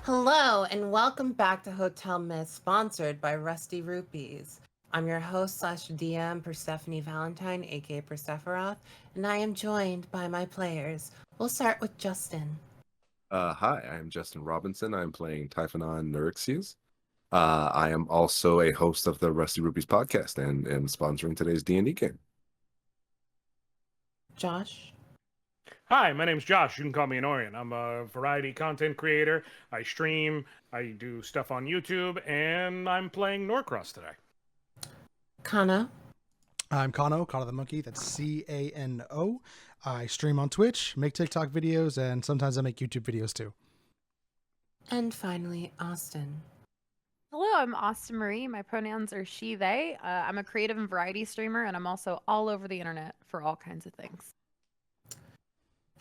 Hello, and welcome back to Hotel Myth, sponsored by Rusty Rupees. I'm your host slash DM, Persephone Valentine, aka Persephonoth, and I am joined by my players. We'll start with Justin. Hi, I'm Justin Robinson. I'm playing Typhonon Neuroxius. I am also a host of the Rusty Rupees podcast and am sponsoring today's D&D game. Josh. Hi, my name's Josh. You can call me an Orion. I'm a variety content creator. I stream, I do stuff on YouTube, and I'm playing Norcross today. Kana. I'm Kano the Monkey. That's Cano. I stream on Twitch, make TikTok videos, and sometimes I make YouTube videos too. And finally, Austen. Hello, I'm Austen Marie. My pronouns are she, they. I'm a creative and variety streamer, and I'm also all over the internet for all kinds of things.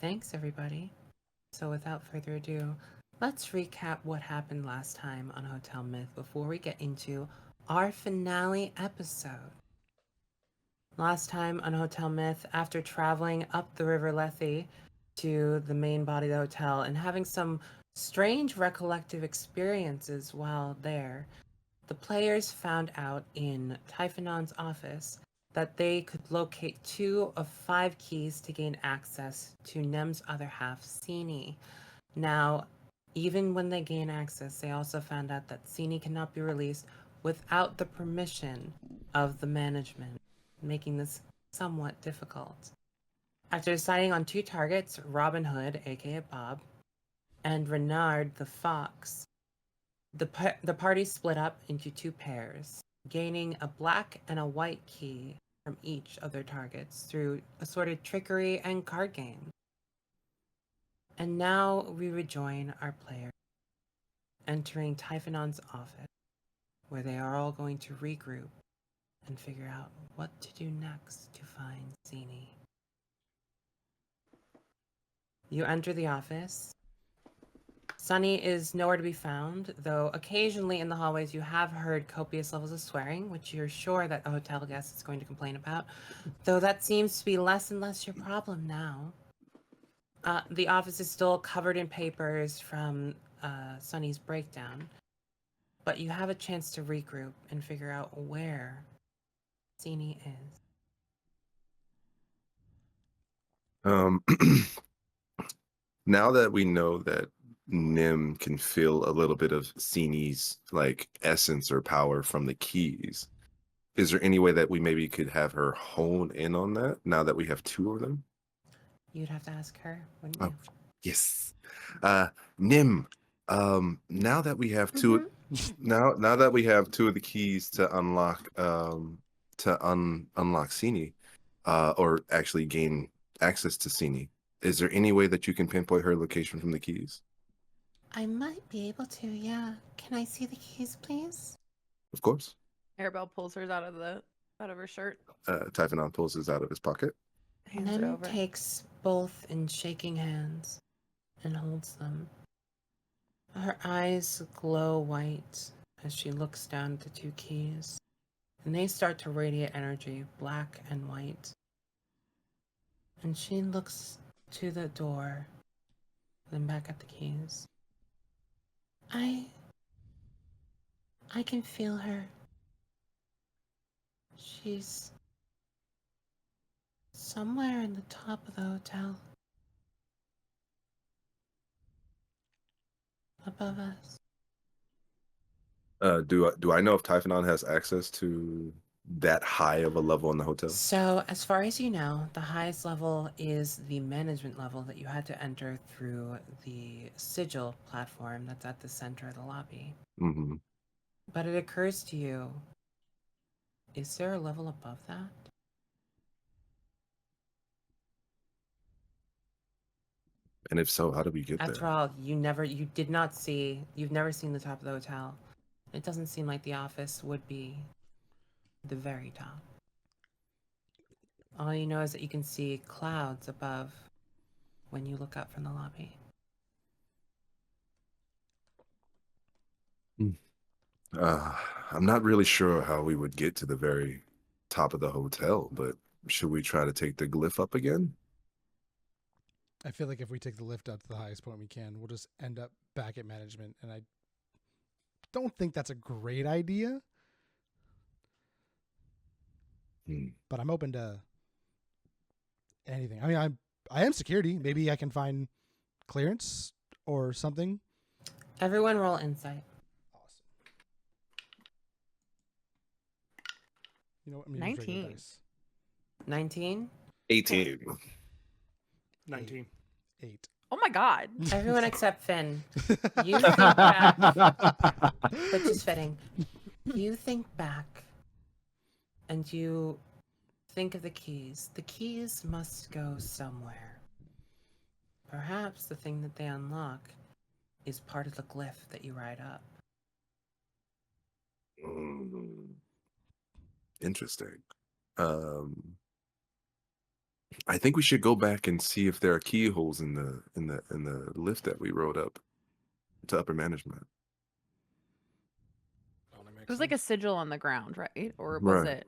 Thanks, everybody. So without further ado, let's recap what happened last time on Hotel Myth before we get into our finale episode. Last time on Hotel Myth, after traveling up the River Lethe to the main body of the hotel and having some strange recollective experiences while there, the players found out in Typhonon's office that they could locate 2 of 5 keys to gain access to Nem's other half, Sini. Now, even when they gain access, they also found out that Sini cannot be released without the permission of the management, making this somewhat difficult. After deciding on 2 targets, Robin Hood, aka Bob, and Renard the Fox, the party split up into 2 pairs, gaining a black and a white key from each of their targets through assorted trickery and card games. And now we rejoin our players, entering Typhonon's office, where they are all going to regroup and figure out what to do next to find Sini. You enter the office. Sunny is nowhere to be found, though occasionally in the hallways you have heard copious levels of swearing, which you're sure that a hotel guest is going to complain about, though that seems to be less and less your problem now. The office is still covered in papers from Sunny's breakdown, but you have a chance to regroup and figure out where Sini is. Now that we know that Nim can feel a little bit of Sini's essence or power from the keys, is there any way that we maybe could have her hone in on that now that we have 2 of them? You'd have to ask her, wouldn't you? Yes. Nim, now that we have 2 now that we have 2 of the keys to unlock unlock Sini, or actually gain access to Sini, is there any way that you can pinpoint her location from the keys? I might be able to, yeah. Can I see the keys, please? Of course. Arabelle pulls hers out of her shirt. Typhonon pulls his out of his pocket. Hands it Nim over. takes both in shaking hands and holds them. Her eyes glow white as she looks down at the 2 keys, and they start to radiate energy, black and white. And she looks to the door, then back at the keys. I can feel her. She's somewhere in the top of the hotel. Above us. Do I know if Typhonon has access to that high of a level in the hotel? So, as far as you know, the highest level is the management level that you had to enter through the sigil platform that's at the center of the lobby. Mm-hmm. But it occurs to you, is there a level above that? And if so, how do we get After there? all, you've never seen the top of the hotel. It doesn't seem like the office would be the very top. All you know is that you can see clouds above when you look up from the lobby. I'm not really sure how we would get to the very top of the hotel, but should we try to take the glyph up again? I feel like if we take the lift up to the highest point we can, we'll just end up back at management, and I don't think that's a great idea. But I'm open to anything. I mean, I am security. Maybe I can find clearance or something. Everyone roll insight. Awesome. You know what? I'm gonna use regular 19. dice. 19. 18. 19. 8. Oh my god. Everyone except Finn. You think back, which is fitting. You think back and you think of the keys. The keys must go somewhere. Perhaps the thing that they unlock is part of the glyph that you write up. Interesting. I think we should go back and see if there are keyholes in the lift that we rode up to upper management. It was like a sigil on the ground, right? Or was Right. it?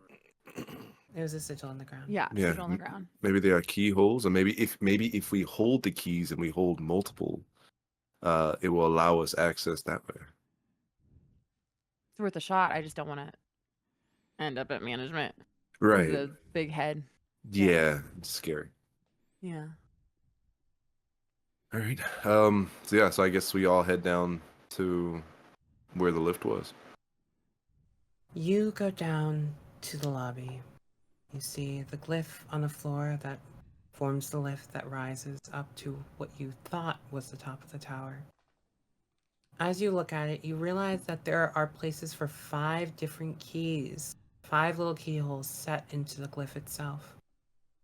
It was a sigil on the ground. Yeah, Yeah. sigil on the ground. Maybe there are keyholes, or maybe if we hold the keys and we hold multiple, it will allow us access that way. It's worth a shot. I just don't want to end up at management. Right. With a big head. Yeah, it's scary. Yeah. All right. So I guess we all head down to where the lift was. You go down to the lobby. You see the glyph on the floor that forms the lift that rises up to what you thought was the top of the tower. As you look at it, you realize that there are places for 5 different keys, 5 little keyholes set into the glyph itself,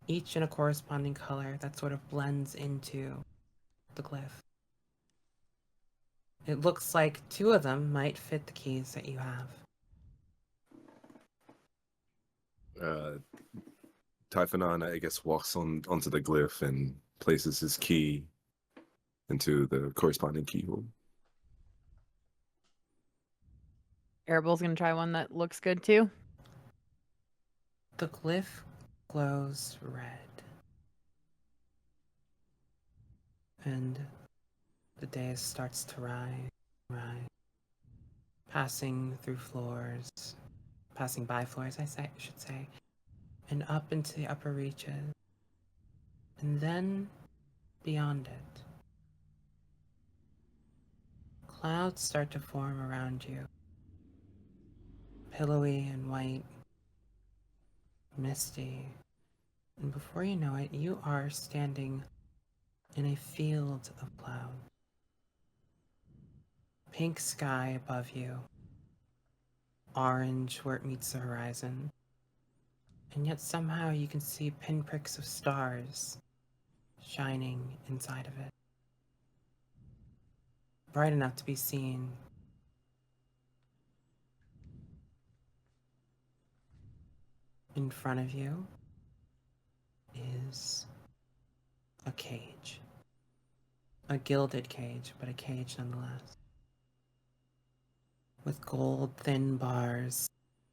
each in a corresponding color that sort of blends into the glyph. It looks like 2 of them might fit the keys that you have. Typhonon, I guess, walks onto the glyph and places his key into the corresponding keyhole. Arabelle's gonna try one that looks good too. The glyph glows red. And the day starts to rise, passing through floors, passing by floors, I should say, and up into the upper reaches, and then beyond it. Clouds start to form around you, pillowy and white, misty, and before you know it, you are standing in a field of clouds. Pink sky above you, orange where it meets the horizon, and yet somehow you can see pinpricks of stars shining inside of it. Bright enough to be seen. In front of you is a cage. A gilded cage, but a cage nonetheless. With gold thin bars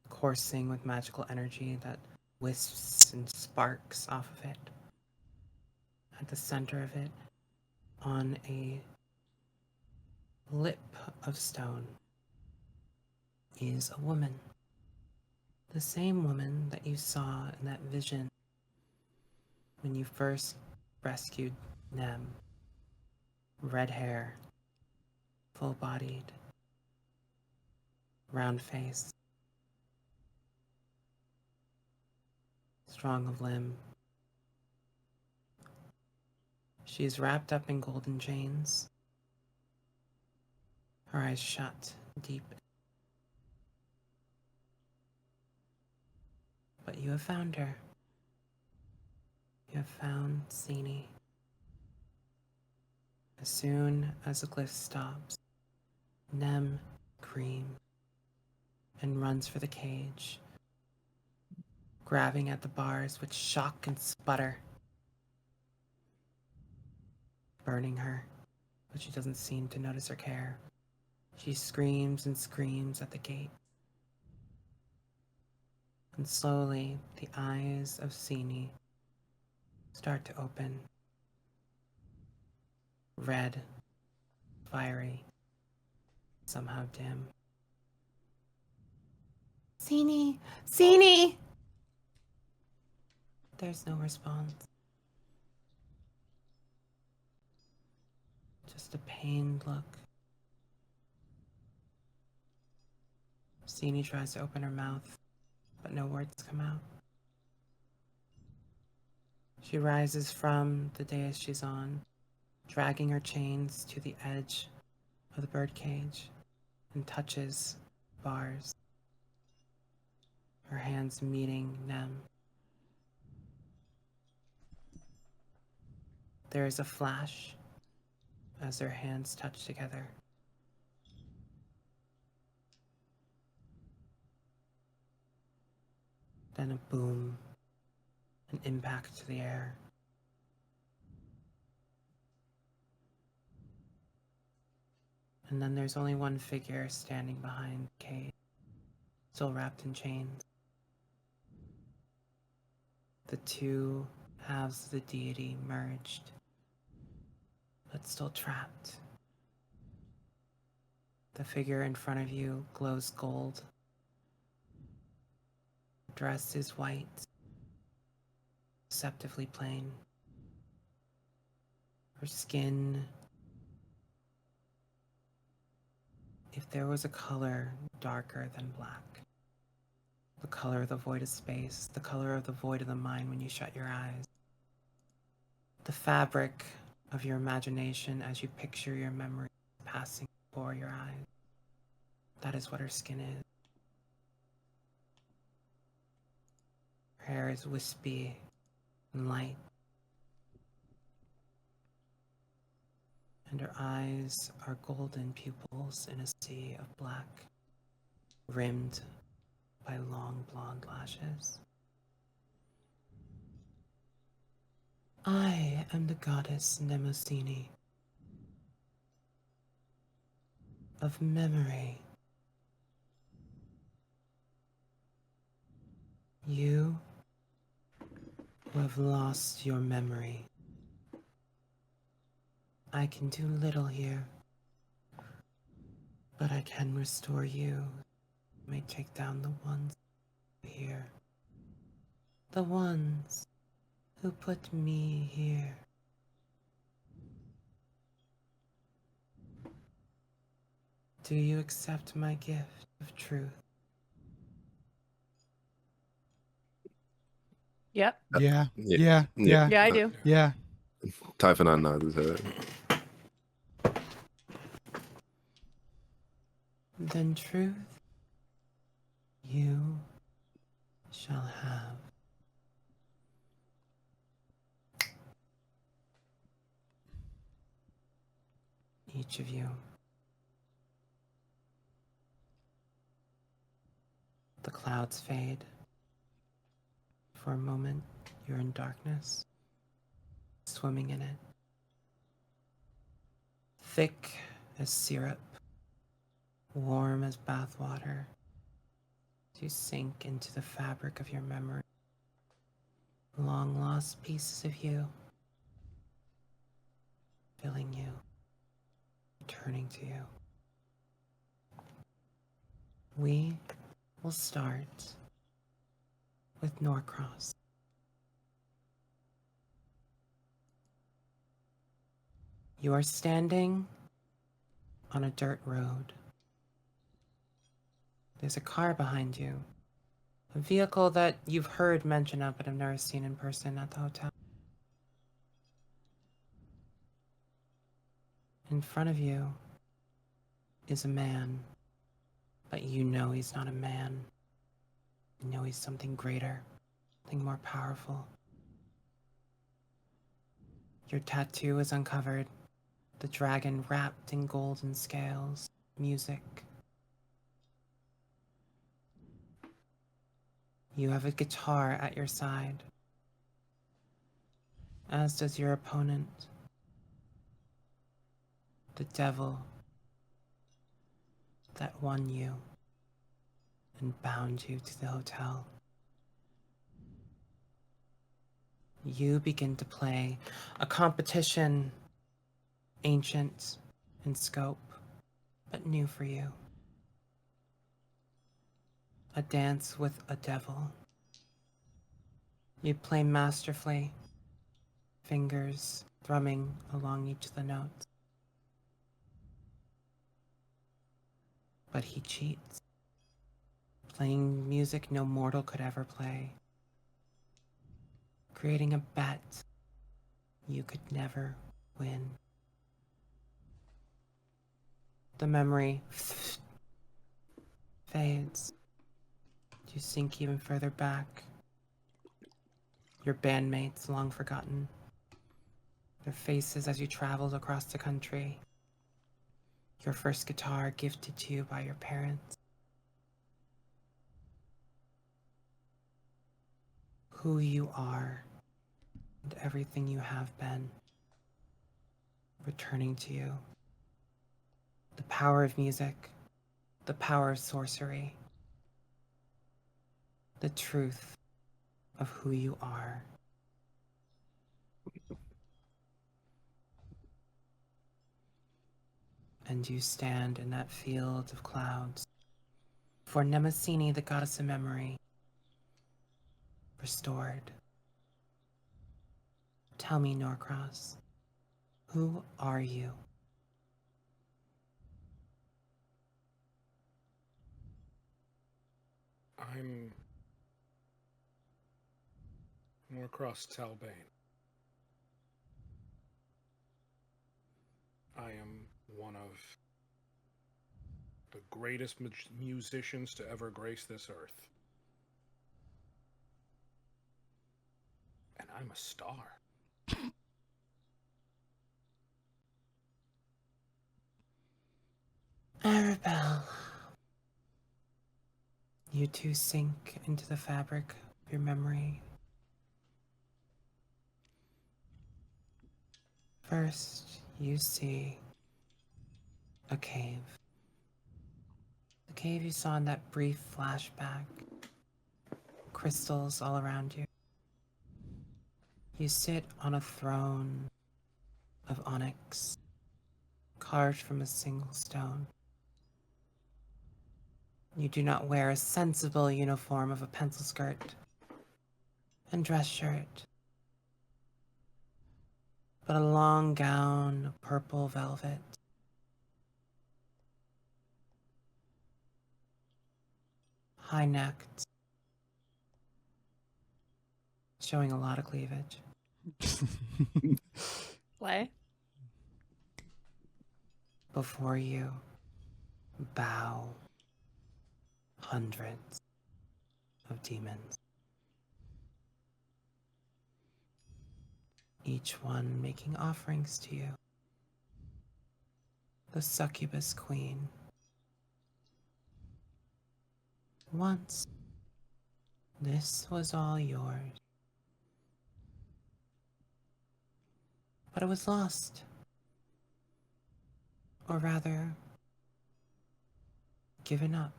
coursing with magical energy that wisps and sparks off of it. At the center of it, on a lip of stone, is a woman. The same woman that you saw in that vision when you first rescued Nem. Red hair, full-bodied, round face, strong of limb. She is wrapped up in golden chains, her eyes shut deep. But you have found her. You have found Sini. As soon as the glyph stops, Nem screams and runs for the cage, grabbing at the bars which shock and sputter, burning her, but she doesn't seem to notice or care. She screams and screams at the gate. And slowly, the eyes of Sini start to open. Red, fiery, somehow dim. Sini! Sini! There's no response. Just a pained look. Sini tries to open her mouth, but no words come out. She rises from the dais she's on, dragging her chains to the edge of the birdcage, and touches bars, her hands meeting Nem. There is a flash as their hands touch together. Then a boom, an impact to the air. And then there's only one figure standing behind the cage, still wrapped in chains. The two halves of the deity merged, but still trapped. The figure in front of you glows gold. Dress is white, deceptively plain. Her skin, if there was a color darker than black, the color of the void of space, the color of the void of the mind when you shut your eyes, the fabric of your imagination as you picture your memory passing before your eyes. That is what her skin is. Her hair is wispy and light, and her eyes are golden pupils in a sea of black, rimmed by long blonde lashes. I am the goddess Mnemosyne of memory. You who have lost your memory. I can do little here, but I can restore you. I may take down the ones here, the ones who put me here. Do you accept my gift of truth? Yep. Yeah. Yeah. Yeah. Yeah. Yeah, I do. Yeah. Typhon nods his head. Then truth you shall have. Each of you. The clouds fade. For a moment, you're in darkness, swimming in it. Thick as syrup, warm as bathwater, to sink into the fabric of your memory. Long lost pieces of you, filling you, returning to you. We will start with Norcross. You are standing on a dirt road. There's a car behind you, a vehicle that you've heard mention of but have never seen in person at the hotel. In front of you is a man, but you know he's not a man. You know he's something greater, something more powerful. Your tattoo is uncovered, the dragon wrapped in golden scales, music. You have a guitar at your side, as does your opponent, the devil that won you and bound you to the hotel. You begin to play a competition ancient in scope, but new for you. A dance with a devil. You'd play masterfully, fingers thrumming along each of the notes. But he cheats, playing music no mortal could ever play, creating a bet you could never win. The memory fades. You sink even further back. Your bandmates long forgotten. Their faces as you traveled across the country. Your first guitar gifted to you by your parents. Who you are and everything you have been. Returning to you. The power of music. The power of sorcery. The truth of who you are. And you stand in that field of clouds for Nemesis, the goddess of memory, restored. Tell me, Norcross, who are you? I'm Norcross Talbane. I am one of the greatest musicians to ever grace this earth. And I'm a star. Arabelle. You two sink into the fabric of your memory. First, you see a cave. The cave you saw in that brief flashback. Crystals all around you. You sit on a throne of onyx, carved from a single stone. You do not wear a sensible uniform of a pencil skirt and dress shirt, but a long gown of purple velvet. High-necked, showing a lot of cleavage. Play. Before you bow hundreds of demons, each one making offerings to you. The succubus queen. Once, this was all yours. But it was lost. Or rather, given up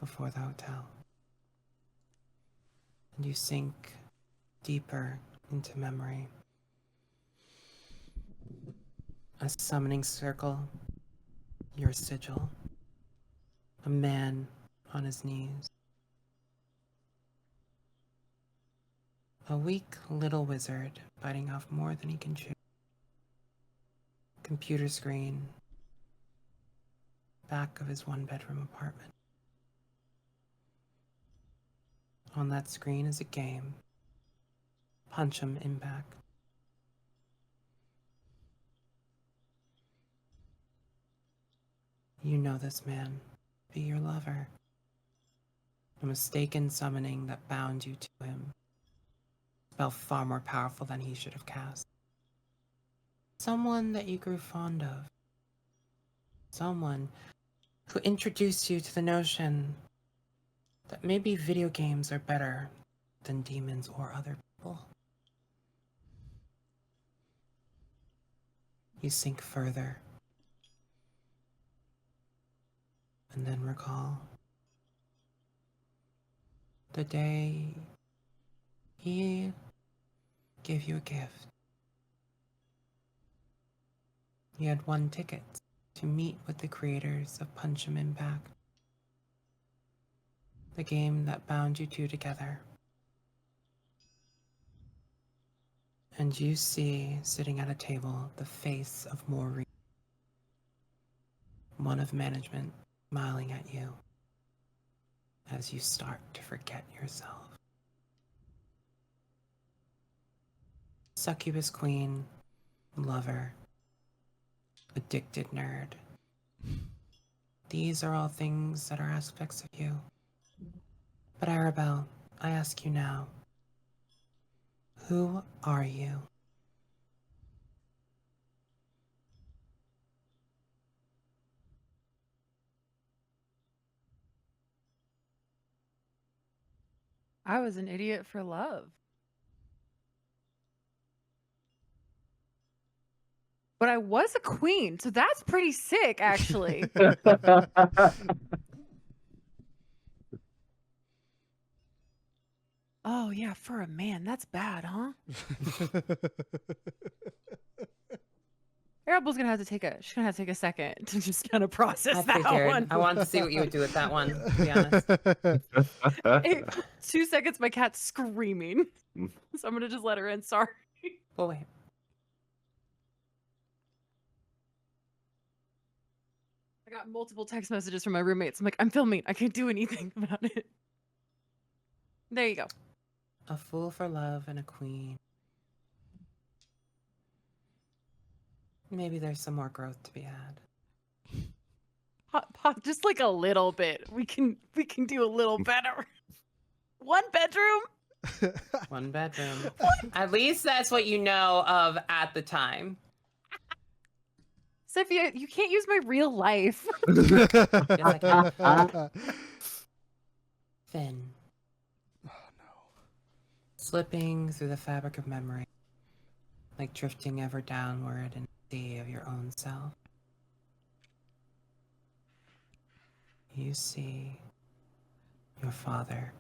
before the hotel. And you sink deeper into memory. A summoning circle, your sigil. A man on his knees. A weak little wizard biting off more than he can chew. Computer screen. Back of his one-bedroom apartment. On that screen is a game. Punch him in back. You know this man be your lover. A mistaken summoning that bound you to him. Spell far more powerful than he should have cast. Someone that you grew fond of. Someone who introduced you to the notion that maybe video games are better than demons or other people. You sink further. And then recall the day he gave you a gift. You had 1 ticket to meet with the creators of Punch 'em Impact, the game that bound you two together. And you see, sitting at a table, the face of Maureen, one of management, smiling at you as you start to forget yourself. Succubus queen, lover, addicted nerd. These are all things that are aspects of you. But Arabelle, I ask you now, who are you? I was an idiot for love. But I was a queen, so that's pretty sick, actually. Oh, yeah, for a man, that's bad, huh? Arabelle's gonna have to take a second to just kind of process I that figured. one. I wanted to see what you would do with that one, to be honest. 2 seconds, my cat's screaming. So I'm gonna just let her in. Sorry. Well, wait. I got multiple text messages from my roommates. I'm like, I'm filming. I can't do anything about it. There you go. A fool for love and a queen. Maybe there's some more growth to be had. Pop, just like a little bit. We can do a little better. 1 bedroom. One bedroom. At least that's what you know of at the time. Sophia, you can't use my real life. Yes, I can. Finn. Oh no. Slipping through the fabric of memory, like drifting ever downward in the sea of your own self. You see your father.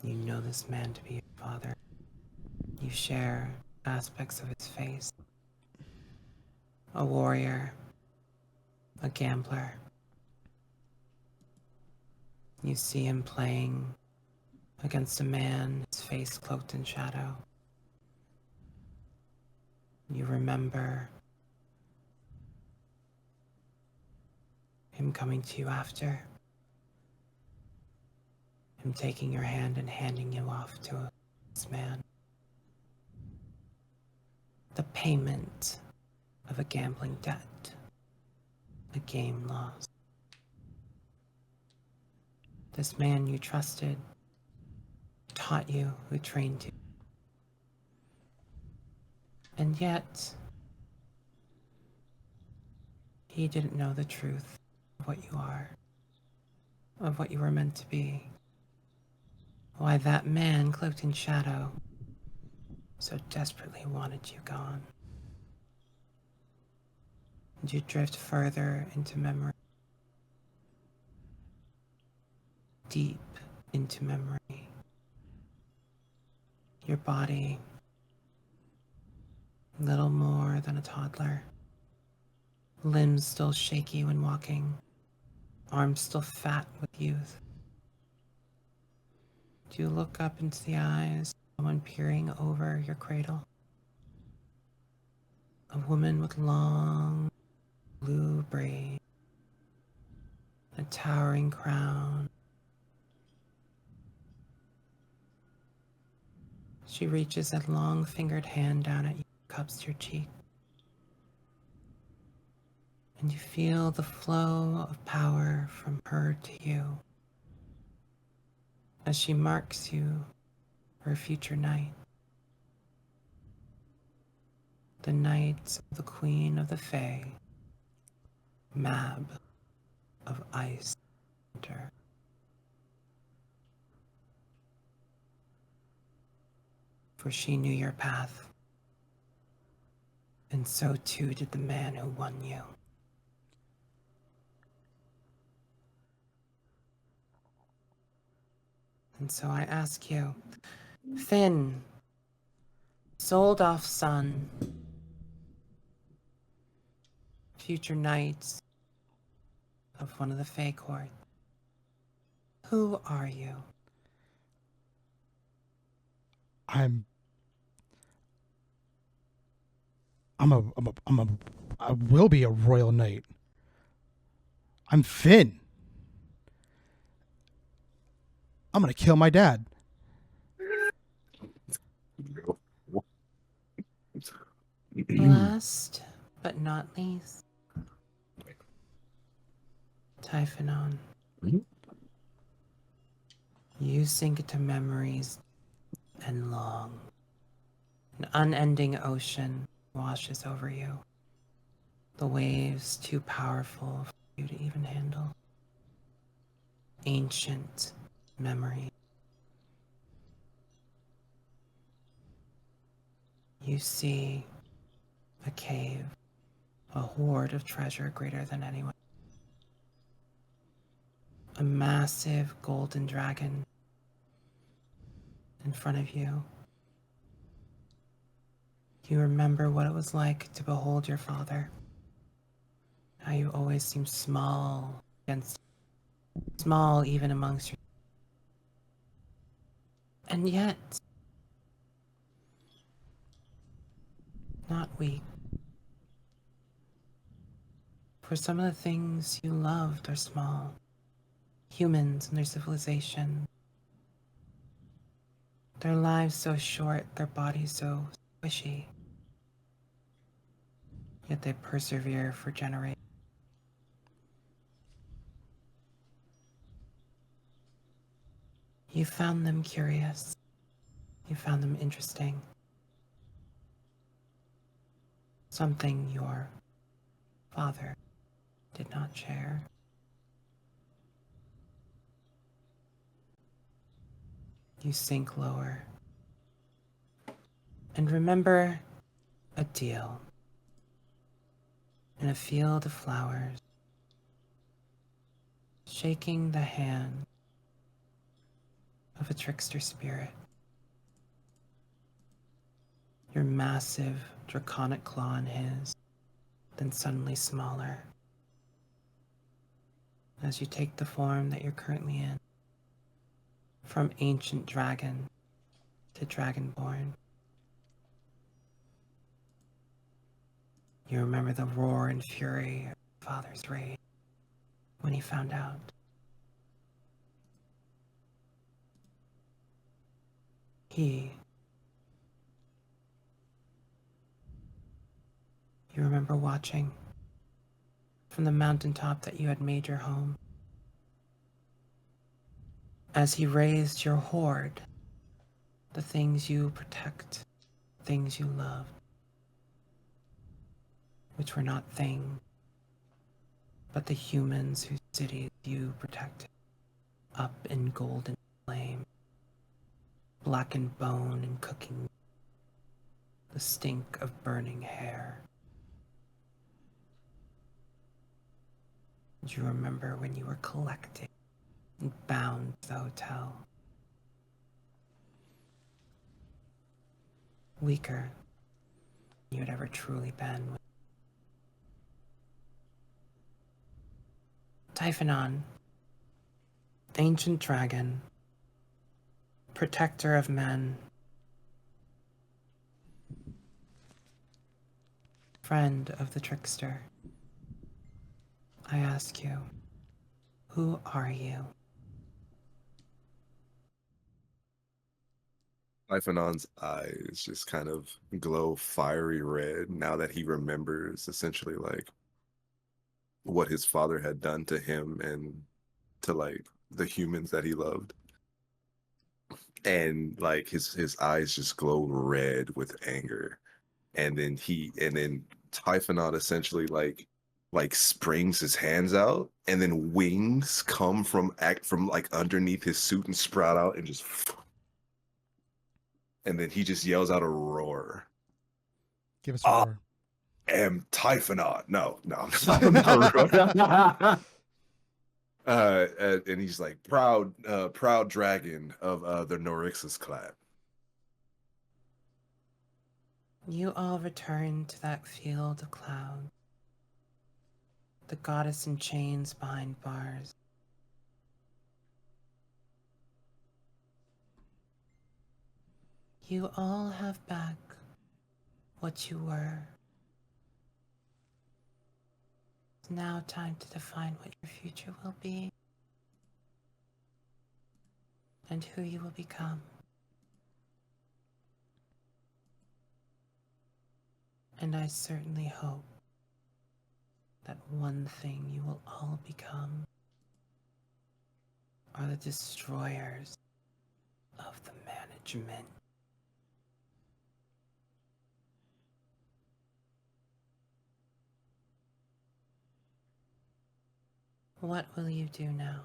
You know this man to be your father. You share aspects of his face. A warrior, a gambler. You see him playing against a man, his face cloaked in shadow. You remember him coming to you after, him taking your hand and handing you off to this man. The payment of a gambling debt, a game lost. This man you trusted, taught you, who trained you. And yet, he didn't know the truth of what you are, of what you were meant to be. Why that man cloaked in shadow so desperately wanted you gone. And you drift further into memory, deep into memory. Your body, little more than a toddler. Limbs still shaky when walking, arms still fat with youth. Do you look up into the eyes of someone peering over your cradle? A woman with long blue braids, a towering crown. She reaches a long-fingered hand down at you, cups your cheek. And you feel the flow of power from her to you as she marks you for a future night. The night of the Queen of the Fae, Mab of Ice Winter. For she knew your path, and so too did the man who won you. And so I ask you, Finn, sold off son, future knights of one of the Fae Court. Who are you? I will be a royal knight. I'm Finn. I'm gonna kill my dad. Last but not least, Typhonon. Mhm. You sink into memories and long. An unending ocean washes over you. The waves too powerful for you to even handle. Ancient memory. You see a cave, a hoard of treasure greater than anyone. A massive golden dragon in front of you. You remember what it was like to behold your father. How you always seemed small small even amongst your. And yet, not weak. For some of the things you loved are small. Humans and their civilization. Their lives so short, their bodies so squishy. Yet they persevere for generations. You found them curious. You found them interesting. Something your father did not share. You sink lower. And remember a deal in a field of flowers, shaking the hand of a trickster spirit. Your massive draconic claw in his, then suddenly smaller as you take the form that you're currently in, from ancient dragon to dragonborn. You remember the roar and fury of your father's rage when he found out. You remember watching from the mountaintop that you had made your home as he raised your hoard, the things you protect, things you love, which were not things, but the humans whose cities you protected, up in golden flame, blackened bone and cooking, the stink of burning hair. Do you remember when you were collecting and bound to the hotel? Weaker than you had ever truly been. Typhonon, ancient dragon, protector of men, friend of the trickster. I ask you, who are you? Typhonon's eyes just kind of glow fiery red now that he remembers essentially like what his father had done to him and to like the humans that he loved. And like his eyes just glow red with anger. And then Typhonon essentially like springs his hands out and then wings come from like underneath his suit and sprout out and just and then he just yells out a roar. Give us a roar. Am Typhonon. No, I'm not. And he's like proud dragon of the Norixus clan. You all return to that field of clouds. the goddess in chains behind bars. You all have back what you were. It's now time to define what your future will be and who you will become. And I certainly hope that one thing you will all become are the destroyers of the management. What will you do now?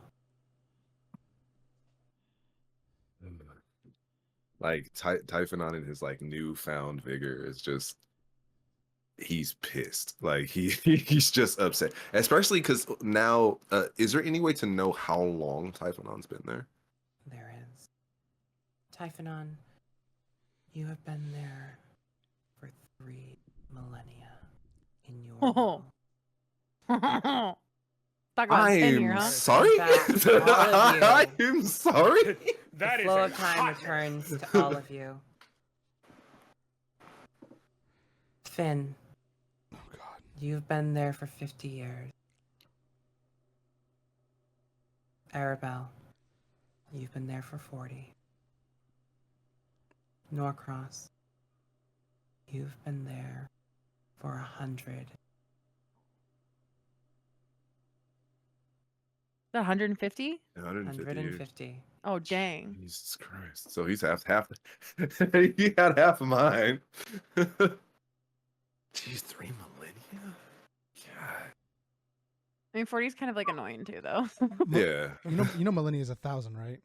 Like Typhoon in his like newfound vigor is just he's pissed. Like he's just upset. Especially because now is there any way to know how long Typhonon's been there? There is. Typhonon, you have been there for 3 millennia in your Oh. role. Talk about tenure, I'm huh? sorry. In fact, all of you. I'm sorry. That The is flow a of time hot- returns to all of you. Finn, Oh God. you've been there for 50 years. Arabelle, you've been there for 40. Norcross, you've been there for 100. 150? 150 years. 150. Oh, dang. Jesus Christ. So he's half he had half of mine. Jeez, 3 millennia? God. I mean, 40 is kind of like annoying too, though. Yeah. You know, millennia is 1,000, right?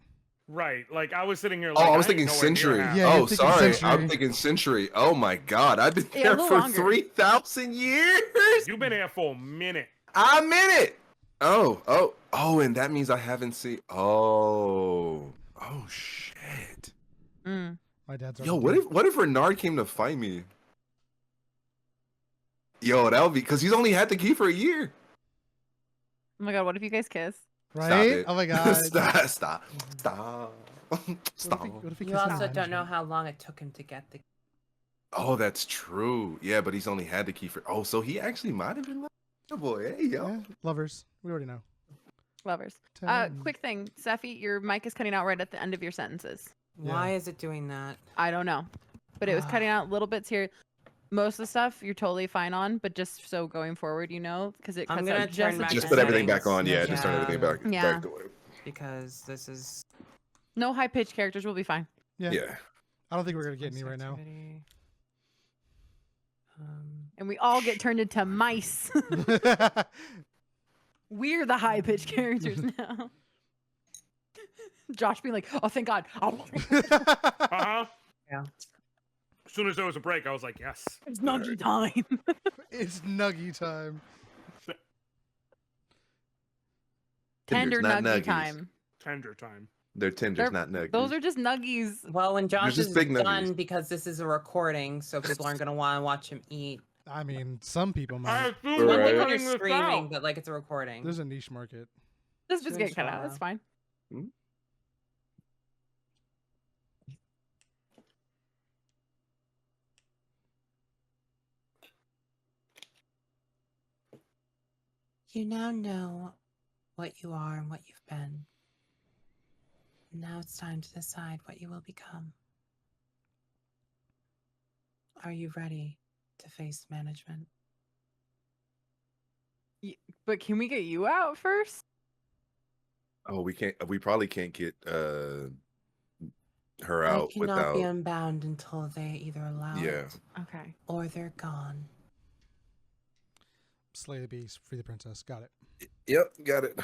Right. Like I was sitting here. Oh, Like, I was ain't thinking nowhere near century. half. Yeah, Oh, you're thinking sorry. century. I'm thinking century. Oh my God. I've been Yeah, a there little for longer. 3,000 years. You've been here for a minute. I'm in it. Oh, and that means I haven't seen. Oh shit. Mm. My dad's Yo, already what if Renard came to fight me? Yo, that would be because he's only had the key for a year. Oh my god, what if you guys kiss? right? Stop it. Oh my God. Stop. What if he You kisses also the don't know management? how long it took him to get the. Oh, that's true. Yeah, but he's only had the key for. Oh, so he actually might have been. Boy, hey yo. Yeah, lovers. We already know. Lovers. Ten. Quick thing, Seffi, your mic is cutting out right at the end of your sentences. Why is it doing that? I don't know, but it was cutting out little bits here. Most of the stuff you're totally fine on, but just so going forward, you know, because it I'm cuts gonna out turn just at back the Just the put everything settings. back on. Yeah, Yeah. just turn everything back. Yeah. Back the way. Because this is. No high pitched characters will be fine. Yeah. Yeah. I don't think we're gonna get any right now. activity. And we all get turned into mice. We're the high pitched characters now. Josh being like, oh, thank God. Oh, Uh-huh. Yeah. As soon as there was a break, I was like, yes. it's nuggy time. It's nuggy time. Tender not nuggy nuggies. time. Tender time. They're tenders, They're- not nuggets. Those are just nuggies. Well, when Josh just is big nuggies. done, because this is a recording, so people aren't gonna want to watch him eat. I mean, some people I might. assume One Right. thing we're when you're cutting this screaming, out. but like it's a recording. There's a niche market. This just Sure, get cut out. sure. That's fine. You now know what you are and what you've been. Now it's time to decide what you will become. Are you ready to face management? But can we get you out first? Oh, we can't. We probably can't get her They out cannot be without. unbound until they either allow Yeah. it Okay. or they're gone. Slay the beast, free the princess. Got it. Yep, got it.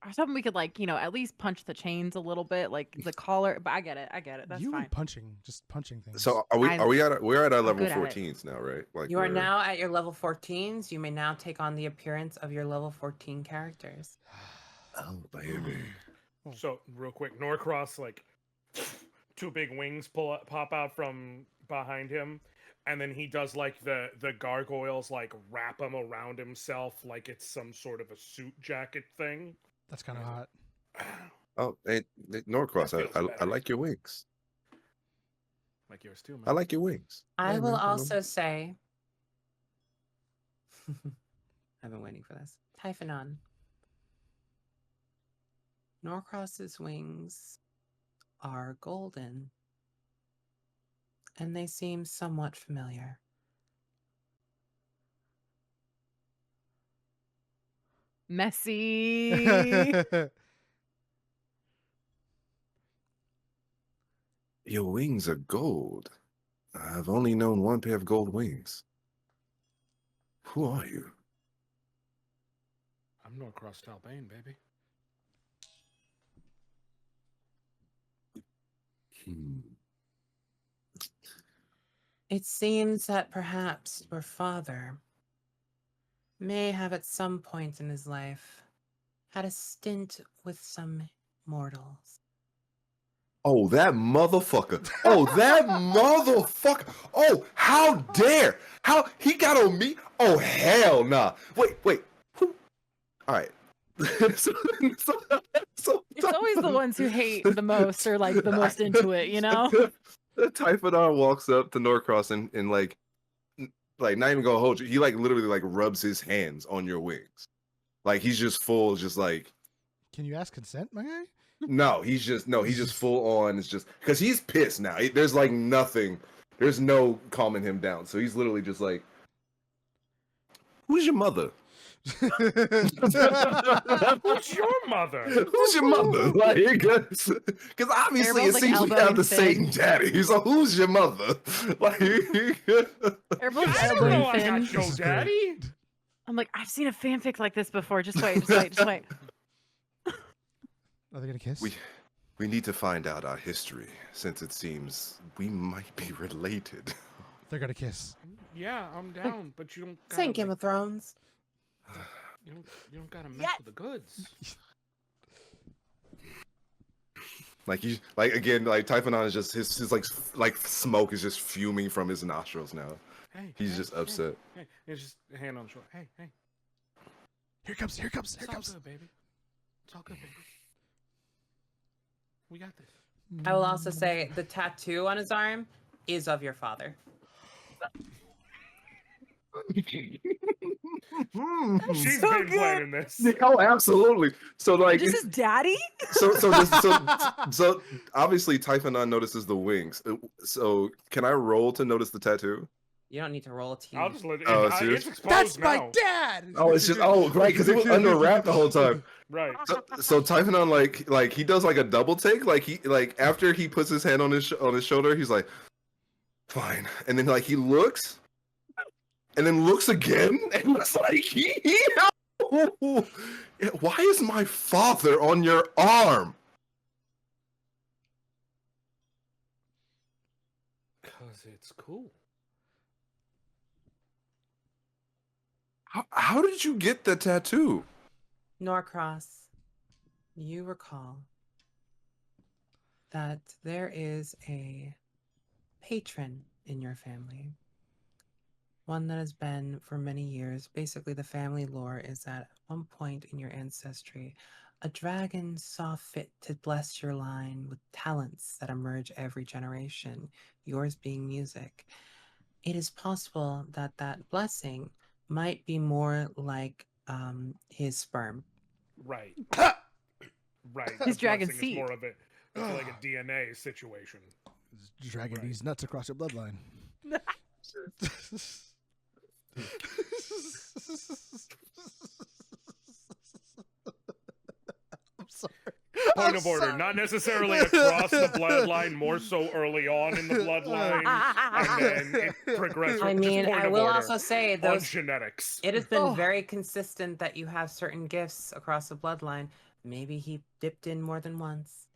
I was hoping we could, like, you know, at least punch the chains a little bit, like the collar. But I get it. That's you fine. and punching, just punching things. So are we? We're at our level good at it. 14s now, right? Like You are we're- now at your level 14s. You may now take on the appearance of your level 14 characters. Oh baby. So real quick, Norcross, like 2 big wings pop out from behind him. and then he does like the gargoyles like wrap him around himself like it's some sort of a suit jacket thing. That's kind of hot. Oh, hey, Norcross, That feels I better. like your wings. Like yours too, man. I like your wings. I Yeah, will man, also say, I've been waiting for this. Typhonon. Norcross's wings are golden, and they seem somewhat familiar. Messy. Your wings are gold. I've only known one pair of gold wings. Who are you? I'm Norcross Talbane, baby. It seems that perhaps your father may have at some point in his life had a stint with some mortals. Oh, that motherfucker. Oh, that motherfucker. Oh, how dare. How he got on me? Oh, hell nah. Wait. Who? All right. so, It's always the ones who hate the most or like the most into it, you know? The Typhonor walks up to Norcross and like not even gonna hold you. He like literally like rubs his hands on your wings. Like he's just full, just like Can you ask consent, my guy? he's just full on. It's just because he's pissed now. There's like nothing. There's no calming him down. So he's literally just like, "Who's your mother? Who's your mother? Who's your mother?" Like, because obviously Everyone's, it seems we have elbowing the Finn. same daddy. So who's your mother? Like, Everyone's I don't know elbowing I Finn. got your This is great. daddy. I'm like, I've seen a fanfic like this before. Just wait, just wait, just wait. Are they gonna kiss? we need to find out our history, since it seems we might be related. They're gonna kiss. Yeah, I'm down, but you don't. This ain't gotta, Game of Thrones. You don't gotta mess Yes. with the goods. Like again, like Typhonon is just his like smoke is just fuming from his nostrils now. Hey, He's hey, just hey, upset. Hey, it's just a hand on the shoulder. Hey, Here comes. it's all comes. good, baby. It's all good, baby. We got this. I will also say the tattoo on his arm is of your father. She's so been good. planning this. Oh, absolutely. So like, This is daddy? so obviously Typhonon notices the wings. So can I roll to notice the tattoo? You don't need to roll a team. I'll just let it. Oh, it's serious? exposed That's now. my dad. Oh, it's just right because it was under wrap the whole time. Right. So Typhonon like he does like a double take, like after he puts his hand on his shoulder, he's like, fine, and then like he looks, and then looks again, and it's like why is my father on your arm? Cause it's cool. How did you get the tattoo? Norcross, you recall that there is a patron in your family. One that has been for many years. Basically, the family lore is that at one point in your ancestry, a dragon saw fit to bless your line with talents that emerge every generation, yours being music. It is possible that that blessing might be more like his sperm. Right. Right. His the dragon blessing is seed. more of it. It's like a DNA situation. Dragging Right. these nuts across your bloodline. I'm sorry. Point I'm of order, sorry. not necessarily across the bloodline, more so early on in the bloodline, and then it progresses. I mean, just point I of will order also say on those. genetics. It has been Oh. very consistent that you have certain gifts across the bloodline. Maybe he dipped in more than once.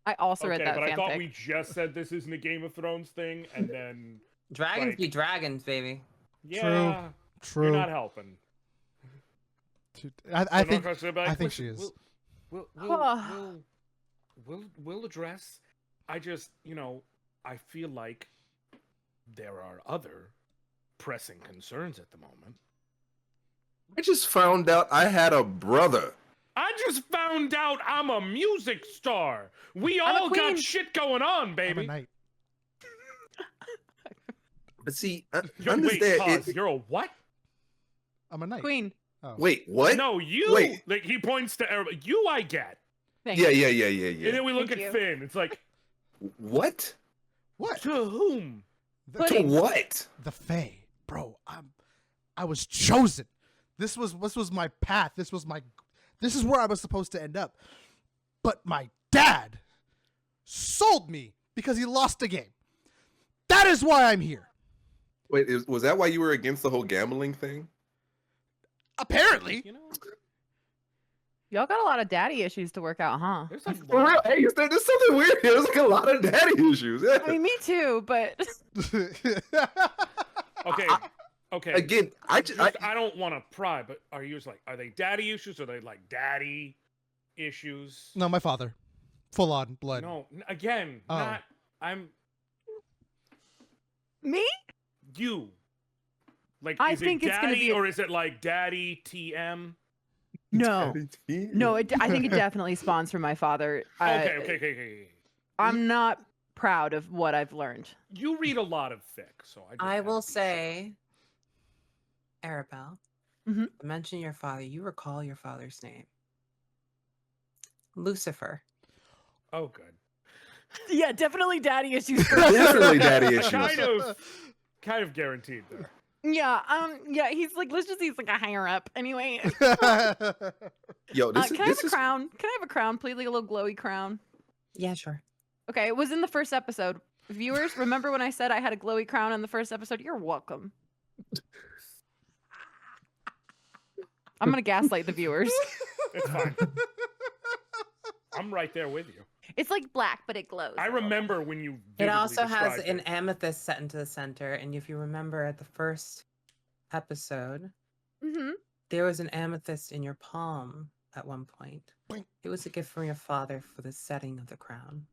I also read Okay, that but I thought fanfic. we just said this isn't a Game of Thrones thing, and then Dragons Like- be dragons, baby. yeah, True. you're not helping. I So think. Norcross will be like, I think "Listen, she is." We'll address. I just, I feel like there are other pressing concerns at the moment. I just found out I had a brother. I just found out I'm a music star. We I'm a all got queen. shit going on, I'm a baby. knight. But see, Wait, understand pause. it. You're a what? I'm a knight. Queen. Oh. Wait, what? No, you. Wait. Like he points to everybody. You, I get. Thank Yeah, you. yeah. And then we look Thank at you. Finn. It's like, What? What? to whom? The, To Pudding. what? the Fae, bro. I was chosen. This was my path. This is where I was supposed to end up. But my dad sold me because he lost a game. That is why I'm here. Wait, was that why you were against the whole gambling thing? Apparently. You know, Y'all got a lot of daddy issues to work out, huh? there's a For real, lot. hey, there's something weird here. There's like a lot of daddy issues. Yeah. I mean, me too, but Okay, okay. Again, I don't want to pry, but are they daddy issues or are they like daddy issues? No, my father. Full on blood. No, again, Oh. not. I'm me? you. Like, I is think it it's gonna daddy be a- or is it like daddy TM? No. Daddy No, I think it definitely spawns from my father. Okay. I'm not proud of what I've learned. You read a lot of fic, so I have will to be say, Arabelle, Mhm. mention your father. You recall your father's name. Lucifer. sure. Oh, good. Yeah, definitely daddy issues. Definitely daddy issues. Kind of guaranteed there. Yeah, he's like, he's like a higher up. Anyway, Yo, this can I have a is crown? Can I have a crown, please? Like a little glowy crown. Yeah, sure. Okay, it was in the first episode. Viewers, remember when I said I had a glowy crown in the first episode? You're welcome. I'm gonna gaslight the viewers. It's fine. I'm right there with you. It's like black, but it glows. I a little. remember when you. It vividly also has described an it. amethyst set into the center. And if you remember at the first episode, Mhm. there was an amethyst in your palm at one point. Boink. It was a gift from your father for the setting of the crown.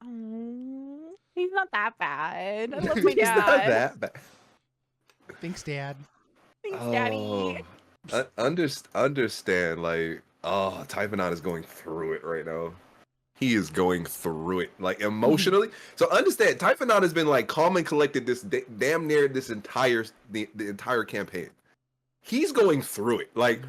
Oh, he's not that bad. I love my He's dad. not that bad. Thanks, Dad. Thanks, Daddy. Understand, like, Typhonot is going through it right now. He is going through it, like, emotionally. So understand, Typhonot has been like calm and collected this damn near this entire the entire campaign. He's going through it, like,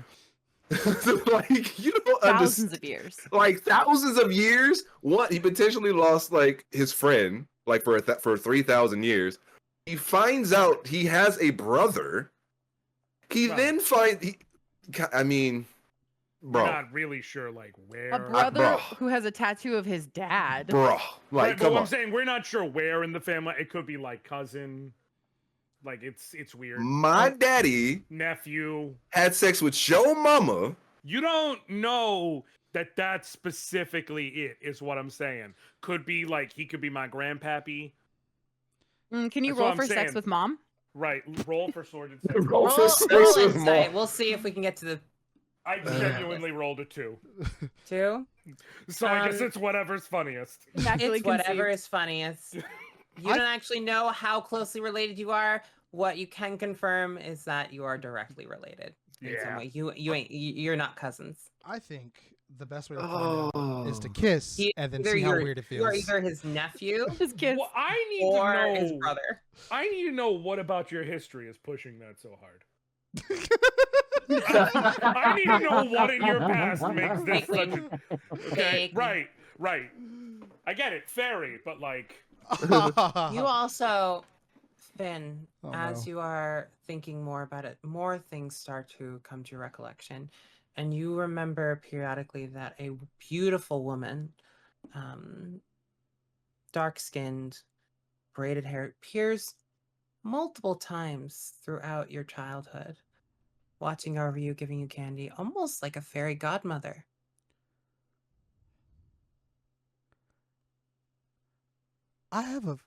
like you don't Thousands understand. of years. Like thousands of years. What he potentially lost, like his friend, like for 3,000 years. He finds out he has a brother. He Right. then I mean, We're bro, not really sure, like where. A brother bro. who has a tattoo of his dad. bro, Right, like but come what on. I'm saying, we're not sure where in the family. It could be like cousin. Like it's weird. My daddy Nephew. had sex with your mama. You don't know that that's specifically it. Is what I'm saying. Could be like he could be my grandpappy. Can you That's what roll I'm for sex saying. with mom? Right. Roll for sword and sex. Roll for Roll sex with insight. mom. We'll see if we can get to the I genuinely rolled a 2. 2. So I guess Um, it's whatever's funniest. Immaculately It's whatever conceived. is funniest. You don't actually know how closely related you are. What you can confirm is that you are directly related. In some Yeah. way. You're not cousins. I think the best way to find out is to Oh. kiss He- and then either see how you're- weird it You are feels. either his nephew His kids. Well, I need or to know. his brother. I need to know what about your history is pushing that so hard. I need to know what in your past makes this such a. Okay, Fake. right. I get it, fairy, but like. You also, Finn, Oh, as no. you are thinking more about it, more things start to come to your recollection. And you remember periodically that a beautiful woman, dark skinned, braided hair, appears multiple times throughout your childhood, watching over you, giving you candy, almost like a fairy godmother. I have a.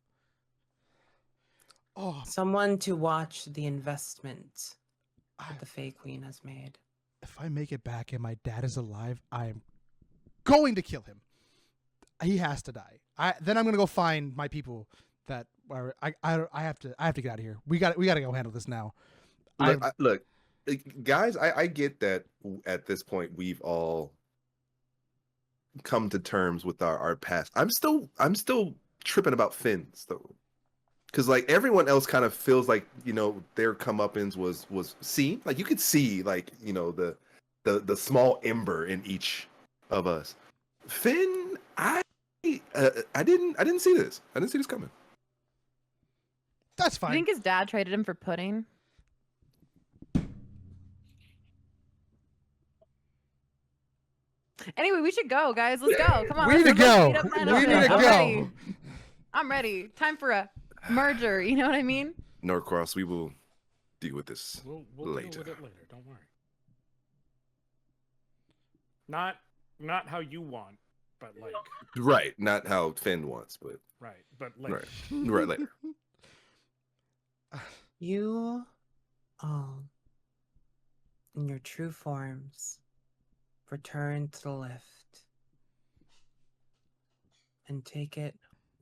Oh, Someone to watch the investment I, that the Fae Queen has made. if I make it back and my dad is alive, I am going to kill him. He has to die. Then I'm gonna go find my people that All right, I have to get out of here. We got to go handle this now. Look, guys, I get that at this point we've all come to terms with our past. I'm still tripping about Finn's though, because like everyone else kind of feels like their comeuppance was seen. Like you could see like the small ember in each of us. Finn, I didn't see this. I didn't see this coming. That's I fine. think his dad traded him for pudding. Anyway, we should go, guys. Let's go. Come on. We need to let's go. meet up We Management. need to I'm go. ready. I'm ready. Time for a merger. You know what I mean? Norcross, we will deal with this We'll later. deal with it later. Don't worry. Not how you want, but like Right, not how Finn wants, but right, but later. right later. You all, in your true forms, return to the lift and take it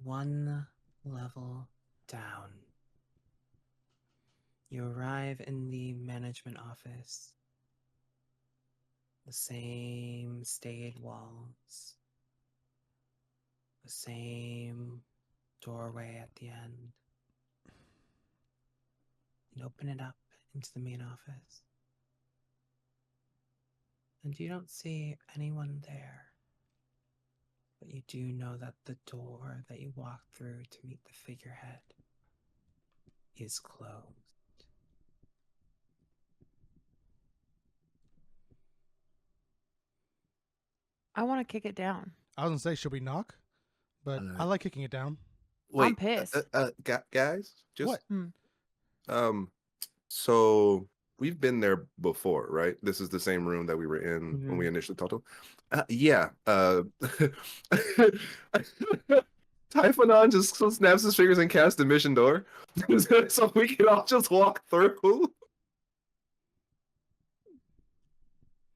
one level down. You arrive in the management office. The same stained walls, the same doorway at the end. And open it up into the main office. And you don't see anyone there. But you do know that the door that you walk through to meet the figurehead is closed. I want to kick it down. I was gonna say, should we knock? But I like kicking it down. Wait, I'm pissed. guys, just What? so we've been there before, right? This is the same room that we were in when we initially talked to him. Yeah. Typhonon just snaps his fingers and casts the mission door, so we can all just walk through.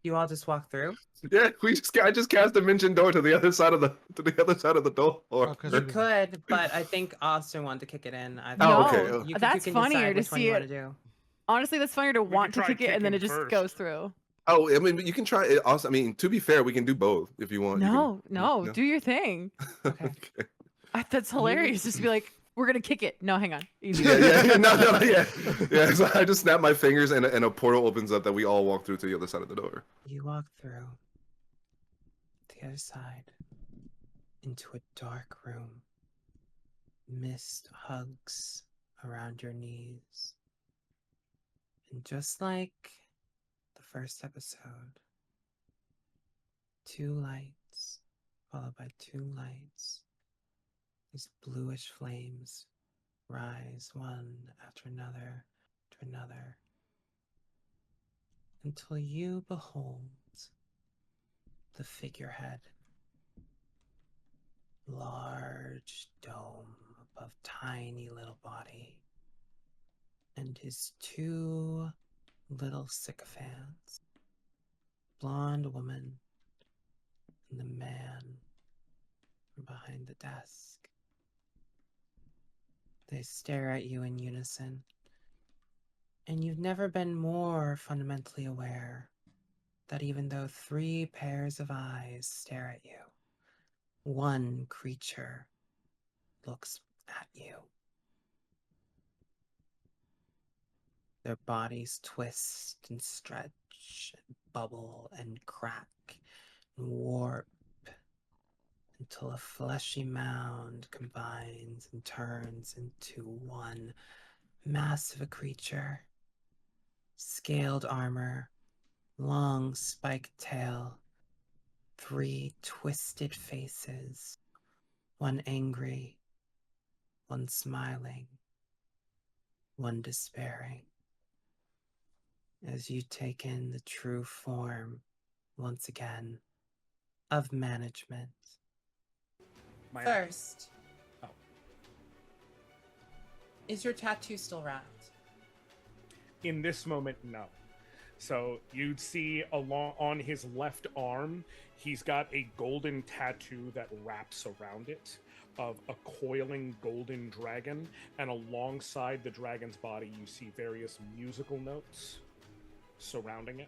You all just walk through? Yeah, I just cast a mention door to the other side of the door. Oh, 'cause You it was- could, but I think Austen wanted to kick it in. I No, okay. You that's can funnier decide to which one see you it. want to do. Honestly, that's funnier to want to try kick it and then it kicking just first. goes through. Oh, I mean, you can try it. Also, I mean, to be fair, we can do both if you want. No, do your thing. Okay. That's hilarious. Just to be like, we're gonna kick it. No, hang on. Easy. Yeah. Yeah. So I just snap my fingers and a portal opens up that we all walk through to the other side of the door. You walk through the other side into a dark room. Mist hugs around your knees. And just like the first episode, 2 lights followed by 2 lights. These bluish flames rise one after another to another until you behold the figurehead. Large dome above tiny little body, and his 2 little sycophants, blonde woman and the man from behind the desk. They stare at you in unison, and you've never been more fundamentally aware that even though 3 pairs of eyes stare at you, 1 creature looks at you. Their bodies twist and stretch and bubble and crack and warp until a fleshy mound combines and turns into one massive creature. Scaled armor, long spiked tail, 3 twisted faces, 1 angry, 1 smiling, 1 despairing. As you take in the true form, once again, of management. First, is your tattoo still wrapped? In this moment, no. So you'd see along on his left arm, he's got a golden tattoo that wraps around it of a coiling golden dragon, and alongside the dragon's body, you see various musical notes surrounding it,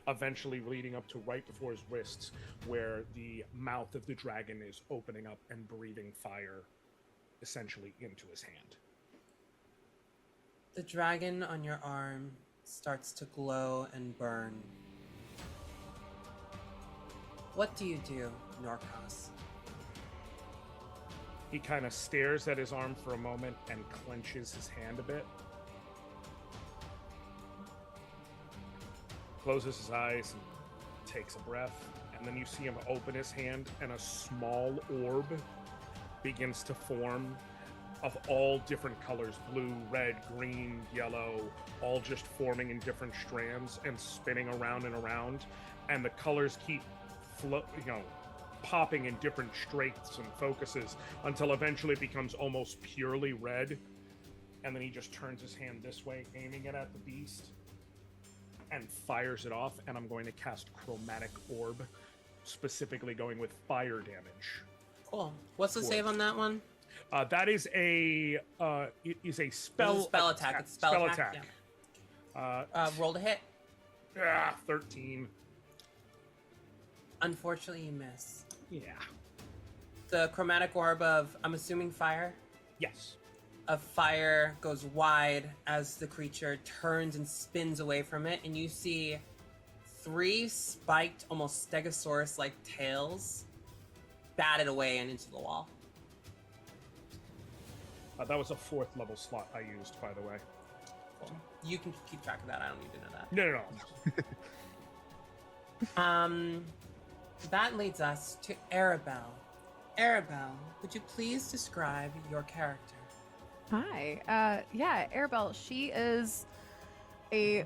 eventually leading up to right before his wrists, where the mouth of the dragon is opening up and breathing fire essentially into his hand. The dragon on your arm starts to glow and burn. What do you do, Norcos? He kind of stares at his arm for a moment and clenches his hand a bit. Closes his eyes and takes a breath. And then you see him open his hand and a small orb begins to form of all different colors, blue, red, green, yellow, all just forming in different strands and spinning around and around. And the colors keep popping in different strengths and focuses until eventually it becomes almost purely red. And then he just turns his hand this way, aiming it at the beast, and fires it off. And I'm going to cast Chromatic Orb, specifically going with fire damage. Cool. What's the save on that one? That is a spell attack. It's spell attack. Yeah. Roll to hit. 13. Unfortunately, you miss. Yeah. The chromatic orb of, I'm assuming, fire? Yes. Of fire goes wide as the creature turns and spins away from it, and you see 3 spiked, almost stegosaurus-like tails batted away and into the wall. That was a 4th level slot I used, by the way. Cool. You can keep track of that. I don't need to know that. No. That leads us to Arabelle. Arabelle, would you please describe your character? Hi. Yeah, Arabelle. She is a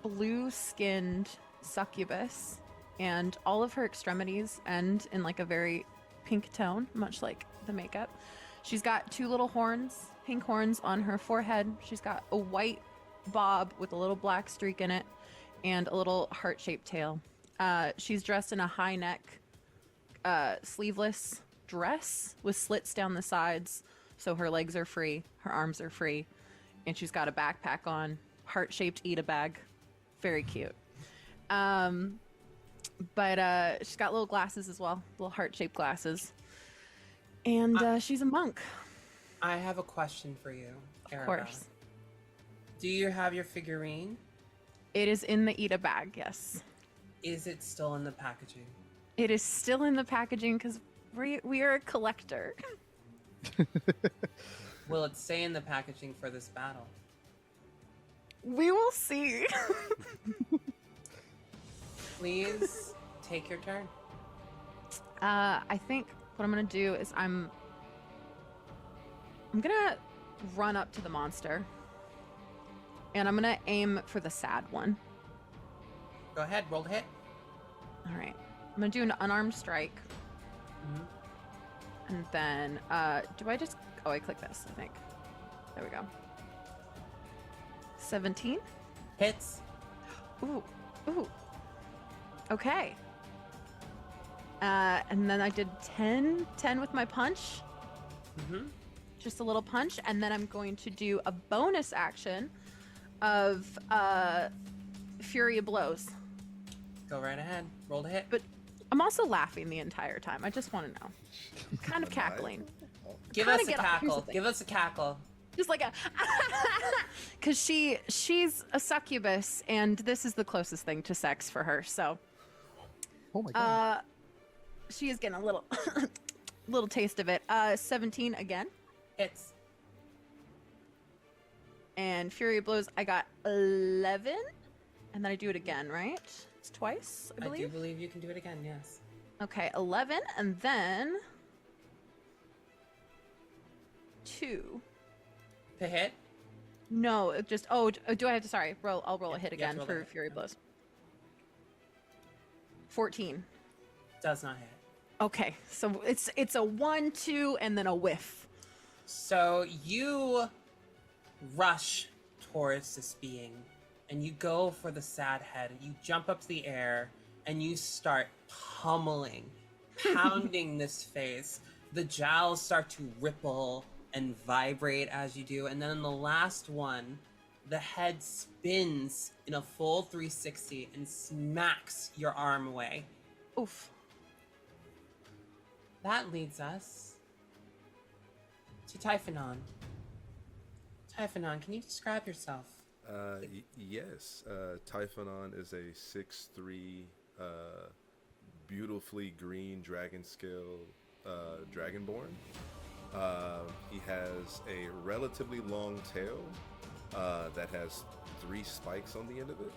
blue-skinned succubus, and all of her extremities end in like a very pink tone, much like the makeup. She's got 2 little horns, pink horns on her forehead. She's got a white bob with a little black streak in it and a little heart-shaped tail. She's dressed in a high neck, sleeveless dress with slits down the sides, so her legs are free, her arms are free, and she's got a backpack on, heart-shaped Eda bag. Very cute. But she's got little glasses as well, little heart-shaped glasses. And she's a monk. I have a question for you, Arabelle. Of course. Do you have your figurine? It is in the Eda bag, yes. Is it still in the packaging? It is still in the packaging because we are a collector. Will it stay in the packaging for this battle? We will see. Please take your turn. I think what I'm gonna do is I'm gonna run up to the monster, and I'm gonna aim for the sad one. Go ahead, roll to hit. All right, I'm gonna do an unarmed strike, and then do I just? Oh, I click this. I think. There we go. 17. Hits. Ooh. Okay. And then I did 10 with my punch. Just a little punch, and then I'm going to do a bonus action of Fury of Blows. Go right ahead. Roll to hit. But I'm also laughing the entire time. I just want to know. I'm kind of cackling. Give us a cackle. Give us a cackle. Just like a because she's a succubus, and this is the closest thing to sex for her. So Oh my god. she is getting a little little taste of it. 17 again. Hits. And Fury of Blows, I got 11. And then I do it again, right? It's twice, I believe. I do believe you can do it again, yes. Okay, 11, and then 2. To hit? No, it just, do I have to, sorry, I'll roll a hit again for Fury Blows. 14. Does not hit. Okay, so it's a 1, 2, and then a whiff. So you rush towards this being, and you go for the sad head. You jump up to the air and you start pummeling, pounding this face. The jowls start to ripple and vibrate as you do. And then in the last one, the head spins in a full 360 and smacks your arm away. Oof. That leads us to Typhonon. Typhonon, can you describe yourself? Yes. Typhonon is a 6'3", beautifully green dragon scale dragonborn. He has a relatively long tail that has 3 spikes on the end of it.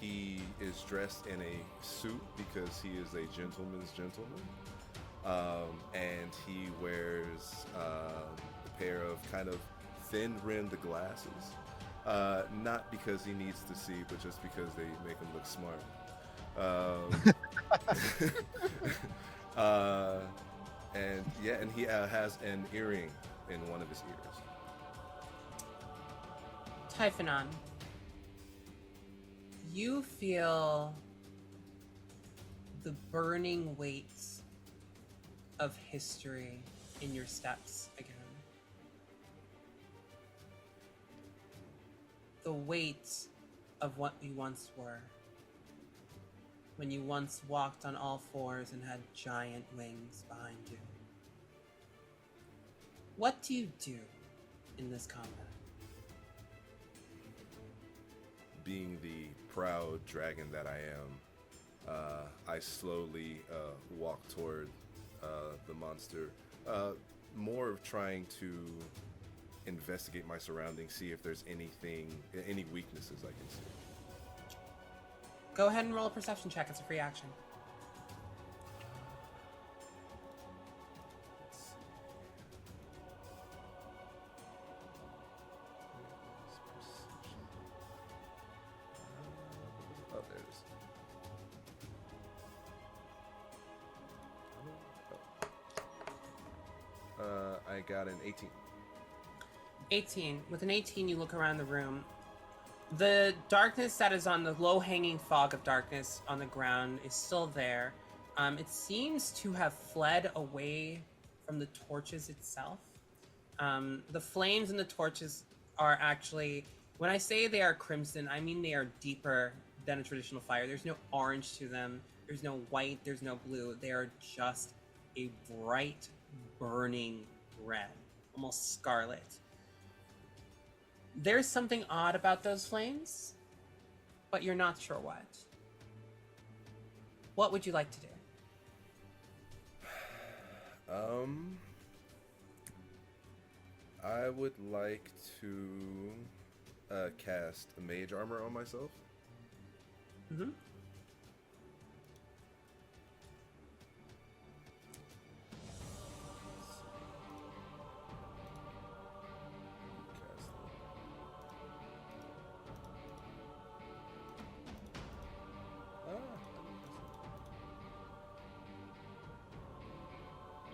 He is dressed in a suit because he is a gentleman's gentleman. And he wears a pair of kind of thin-rimmed glasses. Not because he needs to see, but just because they make him look smart. And he has an earring in one of his ears. Typhonon, you feel the burning weight of history in your steps again. The weight of what you once were. When you once walked on all fours and had giant wings behind you. What do you do in this combat? Being the proud dragon that I am, I slowly walk toward the monster, more of trying to investigate my surroundings, see if there's any weaknesses I can see. Go ahead and roll a perception check. It's a free action. Oh, there it is. I got an 18. 18. With an 18, you look around the room. The darkness that is on the low-hanging fog of darkness on the ground is still there. It seems to have fled away from the torches itself. The flames in the torches are actually, when I say they are crimson, I mean they are deeper than a traditional fire. There's no orange to them. There's no white. There's no blue. They are just a bright, burning red, almost scarlet. There's something odd about those flames, but you're not sure what. What would you like to do? I would like to cast mage armor on myself. Mm-hmm.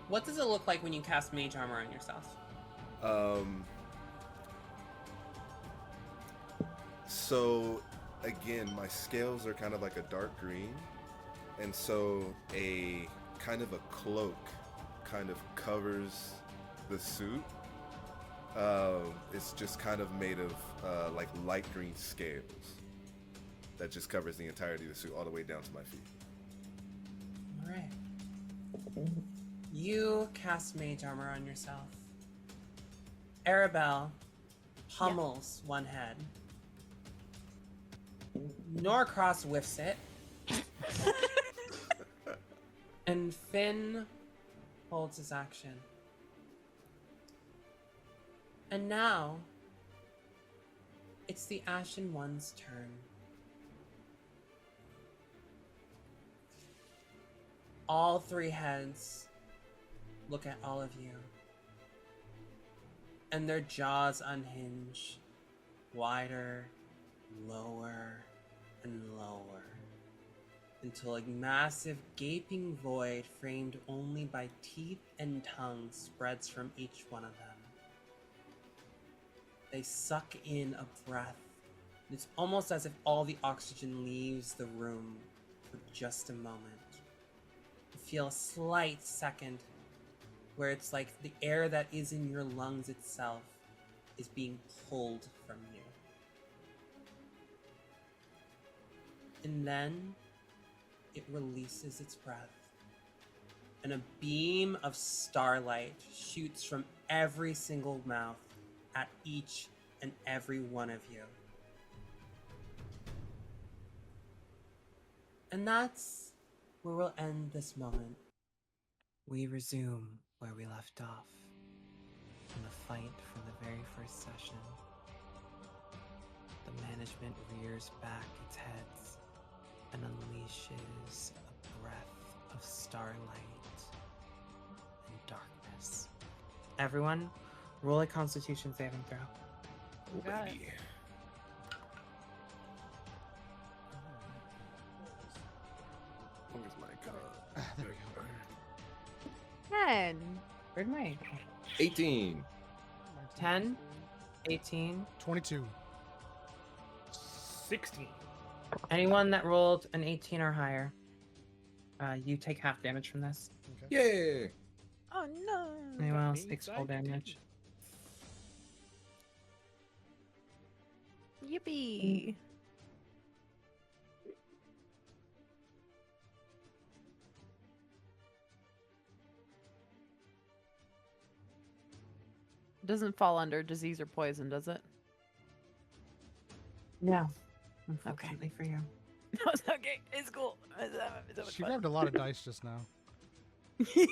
What does it look like when you cast mage armor on yourself? So again, my scales are kind of like a dark green, and so a kind of a cloak kind of covers the suit. It's just kind of made of like light green scales that just covers the entirety of the suit all the way down to my feet. All right. You cast mage armor on yourself. Arabelle pummels one head. Norcross whiffs it. And Finn holds his action. And now, it's the Ashen One's turn. All 3 heads look at all of you. And their jaws unhinge, wider, lower, and lower, until a massive gaping void framed only by teeth and tongue spreads from each one of them. They suck in a breath It's almost as if all the oxygen leaves the room for just a moment. You feel a slight second where it's like the air that is in your lungs itself is being pulled from you. And then it releases its breath. And a beam of starlight shoots from every single mouth at each and every one of you. And that's where we'll end this moment. We resume where we left off in the fight from the very first session. The management rears back its heads and unleashes a breath of starlight and darkness. Everyone, roll a Constitution saving throw. You got it. Where's my card? There we go. 10. Where'd my 18. 10, 18? 22. 16. Anyone that rolled an 18 or higher, you take half damage from this. Okay. Yay! Oh no. Anyone That else means takes I full did. damage. Yippee. Doesn't fall under disease or poison, does it? No. Unfortunately for you. No, it's okay. It's cool. She grabbed a lot of dice just now.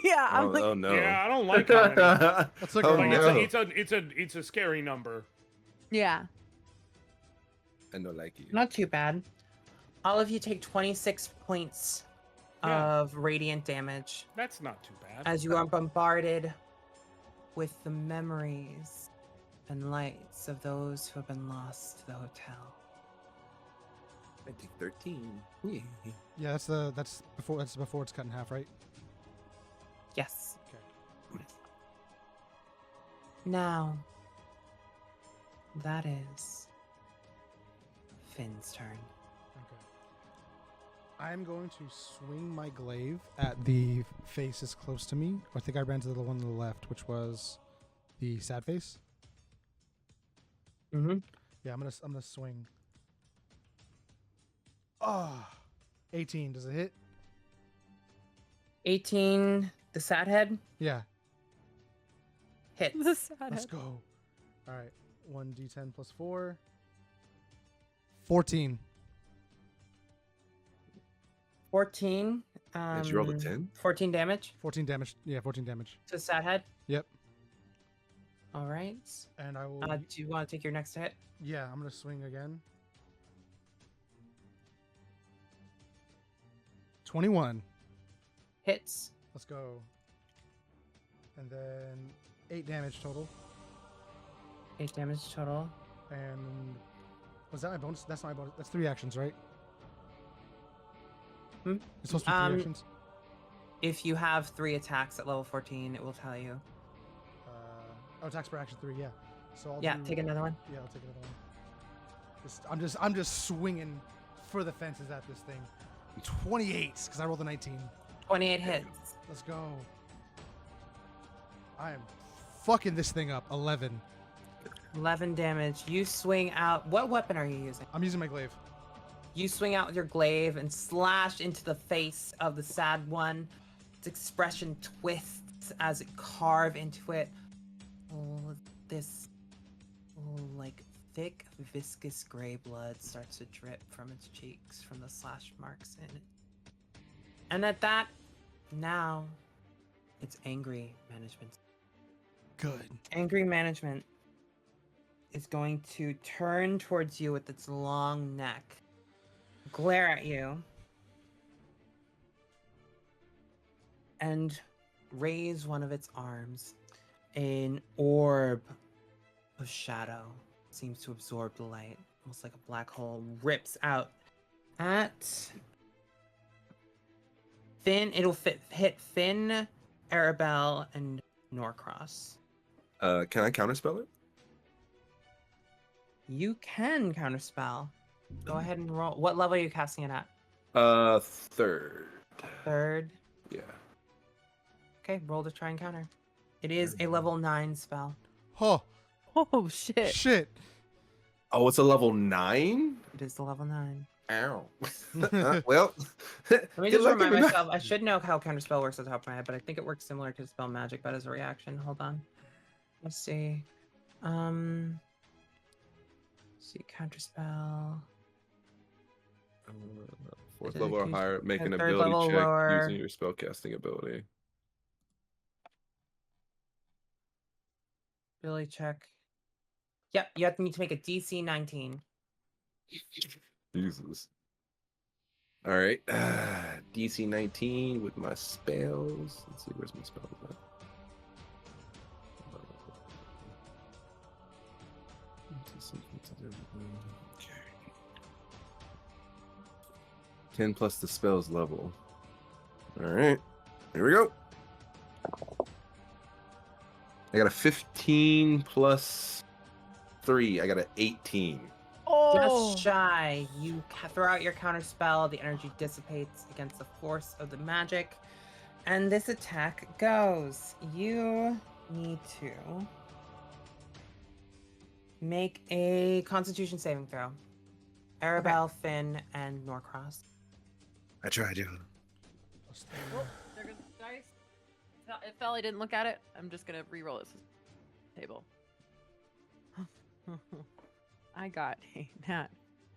Yeah, I'm Oh, like, oh no. Yeah, I don't like how many. That's like Oh, Like, no. it's a scary number. yeah. I don't like you. Not too bad. All of you take 26 points Yeah. of radiant damage That's not too bad. as you are bombarded with the memories and lights of those who have been lost to the hotel. I take 13. Yeah. Yeah, that's before it's cut in half, right? Yes. Okay. Now, that is Finn's turn. Okay. I'm going to swing my glaive at the faces close to me. I think I ran to the one to the left, which was the sad face. Mm-hmm. Yeah, I'm gonna swing. Ah, 18. Does it hit? 18, the sad head Yeah. hits. The sad Let's head. go. All right. 1d10 plus 4. 14. 14. Did you roll a 10? 14 damage 14 damage. Yeah, 14 damage. to sad head. Yep. All right. And I will. Do you want to take your next hit? Yeah, I'm gonna swing again. 21. Hits. Let's go. And then 8 damage total. 8 damage total. And was that my bonus? That's not my bonus. That's 3 actions, right? Hmm? It's supposed to be 3 actions. If you have 3 attacks at level 14, it will tell you. Attacks per action 3. Yeah. So I'll Yeah, do, take another one. Yeah, I'll take another one. I'm just swinging for the fences at this thing. 28 because I rolled a 19. 28 hits. Let's go. I am fucking this thing up. 11. 11 damage. You swing out. What weapon are you using? I'm using my glaive. You swing out with your glaive and slash into the face of the sad one. Its expression twists as it carve into it. Oh, this like thick, viscous gray blood starts to drip from its cheeks from the slash marks in it. And at that, now it's angry management. Good. Angry management is going to turn towards you with its long neck, glare at you, and raise one of its arms. An orb of shadow seems to absorb the light, almost like a black hole, rips out at Finn. It'll hit Finn, Arabelle, and Norcross. Can I counterspell it? You can counterspell. Go ahead and roll. What level are you casting it at? Third. Third. Yeah. Okay, roll to try and counter. It is a level 9 spell. Oh, Oh shit. shit. Oh, it's a level 9? It is the level 9. Ow. Well, Let me just remind myself. I should know how counterspell works at the top of my head, but I think it works similar to spell magic, but as a reaction. Hold on. Let's see. See counterspell. Fourth It is level or used- higher, make an third ability level check lower. using your spellcasting ability. Ability check. Yep, you need to make a DC 19. Jesus. All right. DC 19 with my spells. Let's see, where's my spells at? Okay. 10 plus the spells level. All right. Here we go. I got a 15 plus 3. I got an 18. Oh. Just shy. You throw out your counterspell. The energy dissipates against the force of the magic. And this attack goes. You need to make a Constitution saving throw. Arabelle, Finn, and Norcross. I tried you. Oh, there goes the dice. It fell. I didn't look at it. I'm just gonna re-roll this table. I got a nat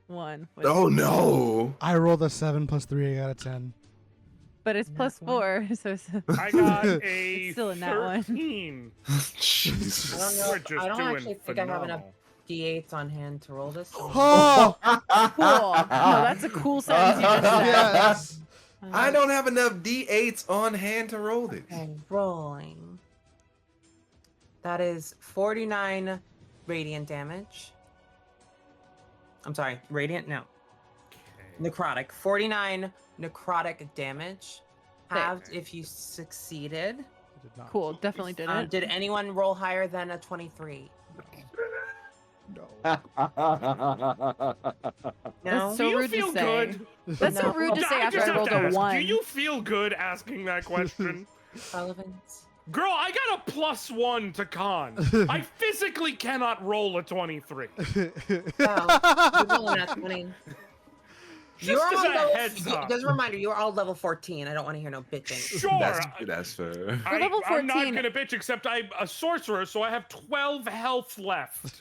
1. with- Oh no! I rolled a 7 plus 3. I got a 10. But it's Nat plus 1. 4, so it's I got a It's still a nat one. 13. Jesus. I don't know. We're just I don't doing actually think I have enough phenomenal. D8s on hand to roll this. so- Oh, cool. No, that's a cool sentence you just said. yes. I don't have enough D8s on hand to roll this. Okay, rolling. That is 49 radiant damage. I'm sorry, radiant? No. Necrotic. 49 necrotic damage. Halved if you succeeded. Did not. Cool. Definitely didn't. Did anyone roll higher than a 23? No. No? So Do you rude to feel say. good? That's so No. rude to say I after just I have rolled to a ask, 1. do you feel good asking that question? Relevance. Girl, I got a +1 to con. I physically cannot roll a 23. Oh, you're rolling at 20. Just as all a level, heads up. Just a reminder, you're all level 14. I don't want to hear no bitching. Sure. That's fair. For level I'm not 14 gonna bitch, except I'm a sorcerer, so I have 12 health left.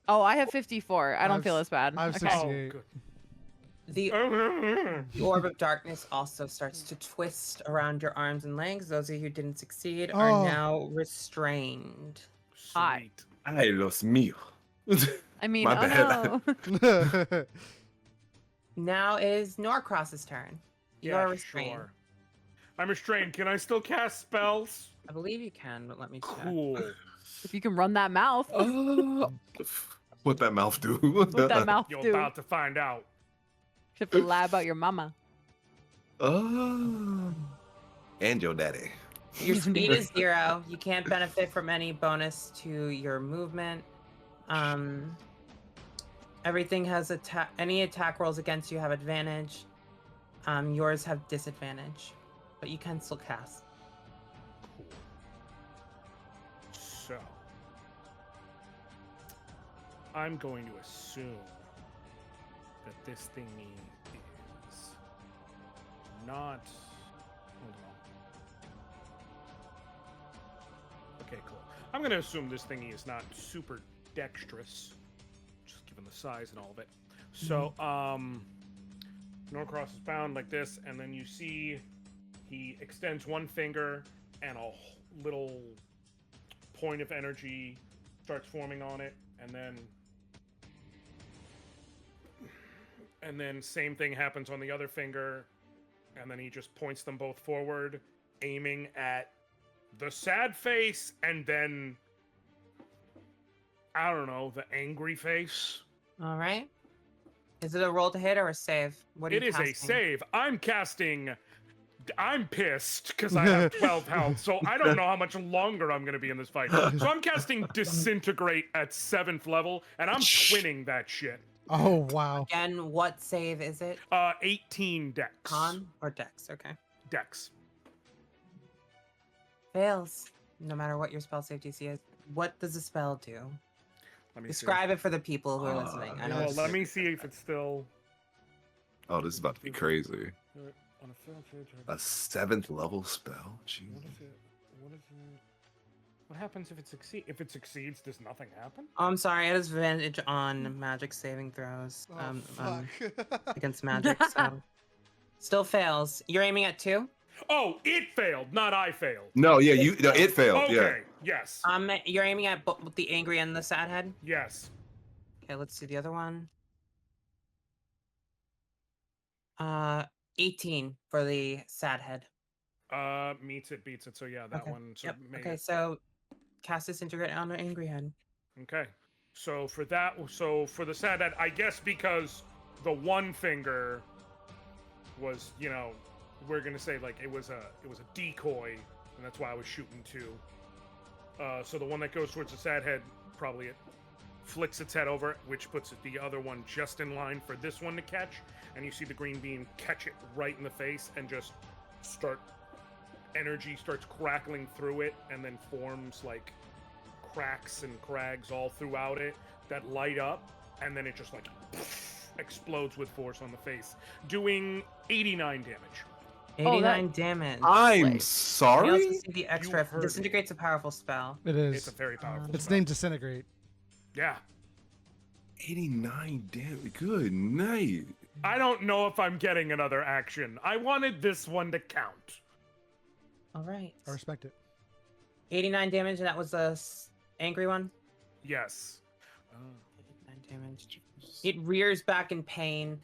Oh, I have 54. I don't I've feel s- as bad. I've Okay. 68. good. The orb of darkness also starts to twist around your arms and legs. Those of you who didn't succeed are Oh. now restrained. Hi. Sweet. Ay, los míos. I mean, My oh bad. no. Now is Norcross's turn. You Yeah, are restrained. sure. I'm restrained. Can I still cast spells? I believe you can, but let me check. Cool. If you can run that mouth, What that mouth do? what that mouth You're do? about to find out. You have to lie about your mama. Oh. And your daddy. Your speed is 0. You can't benefit from any bonus to your movement. Everything has any attack rolls against you have advantage. Yours have disadvantage, but you can still cast. Cool. So, I'm going to assume that this thingy is not. Hold on. Okay, cool. I'm going to assume this thingy is not super dexterous, just given the size and all of it. So, Norcross is bound like this, and then you see he extends one finger, and a little point of energy starts forming on it, and then same thing happens on the other finger, and then he just points them both forward, aiming at the sad face, and then I don't know, the angry face. All right. Is it a roll to hit or a save? What are It you is a casting? save. I'm casting I'm pissed because I have 12 health, so I don't know how much longer I'm going to be in this fight. So I'm casting Disintegrate at 7th level, and I'm twinning that shit. Oh wow. Again, what save is it? 18 Dex. Con or Dex? Okay. Dex. Fails. No matter what your spell save DC is. What does the spell do? Let me Describe it for the people who are listening. I know. Well, it's let me see if it's still. Oh, this is about to be crazy. On a failed save check. A 7th level spell? Jeez. What is it? What is it? What happens if it succeeds? If it succeeds, does nothing happen? Oh, I'm sorry. I have advantage on magic saving throws Fuck. against magic. So still fails. You're aiming at 2. Oh, it failed, not I failed. No, yeah, it failed. Yeah. Okay, yes. You're aiming at both the angry and the sad head. Yes. Okay, let's see the other one. 18 for the sad head. Meets it, beats it. So yeah, that Okay. one. So Yep. made Okay, it. so cast Disintegrate on the angry head. Okay. So for that, so for the sad head, I guess because the one finger was, you know, we're gonna say like it was a decoy, and that's why I was shooting 2. So the one that goes towards the sad head, probably it flicks its head over, which puts the other one just in line for this one to catch, and you see the green beam catch it right in the face and just energy starts crackling through it, and then forms like cracks and crags all throughout it that light up, and then it just like explodes with force on the face, doing 89 damage. 89 damage. I'm Like- You also sorry? see the extra. heard me. Disintegrate's a powerful spell. It is. It's a very powerful It's spell. named Disintegrate. Yeah. 89 damn. Good night. I don't know if I'm getting another action. I wanted this one to count. All right. I respect it. 89 damage, and that was the angry one. Yes. 89 damage. It rears back in pain.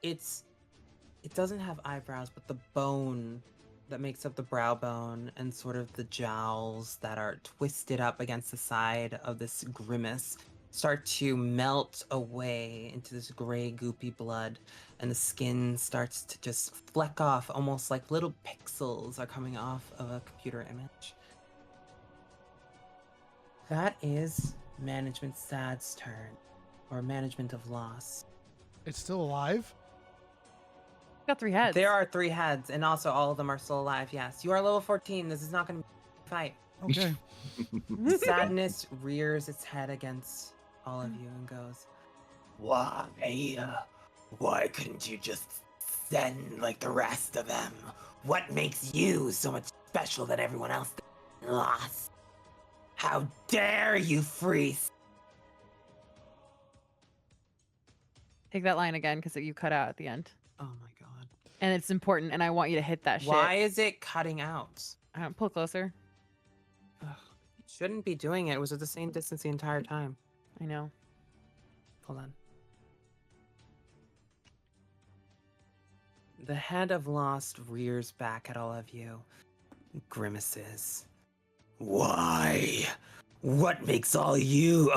It doesn't have eyebrows, but the bone that makes up the brow bone and sort of the jowls that are twisted up against the side of this grimace start to melt away into this gray, goopy blood, and the skin starts to just fleck off, almost like little pixels are coming off of a computer image. That is Management Sad's turn, or Management of Loss. It's still alive? Got 3 heads. There are 3 heads, and also all of them are still alive. Yes, you are level 14. This is not going to be a fight. Okay. Sadness rears its head against all of you and goes, "Why? Why couldn't you just send like the rest of them? What makes you so much special that everyone else lost? How dare you free?" Take that line again because you cut out at the end. Oh my god. And it's important, and I want you to hit that shit. Why is it cutting out? Pull closer. Ugh, it shouldn't be doing it. It was at the same distance the entire time. I know. Hold on. The head of Lost rears back at all of you, grimaces. Why? What makes all you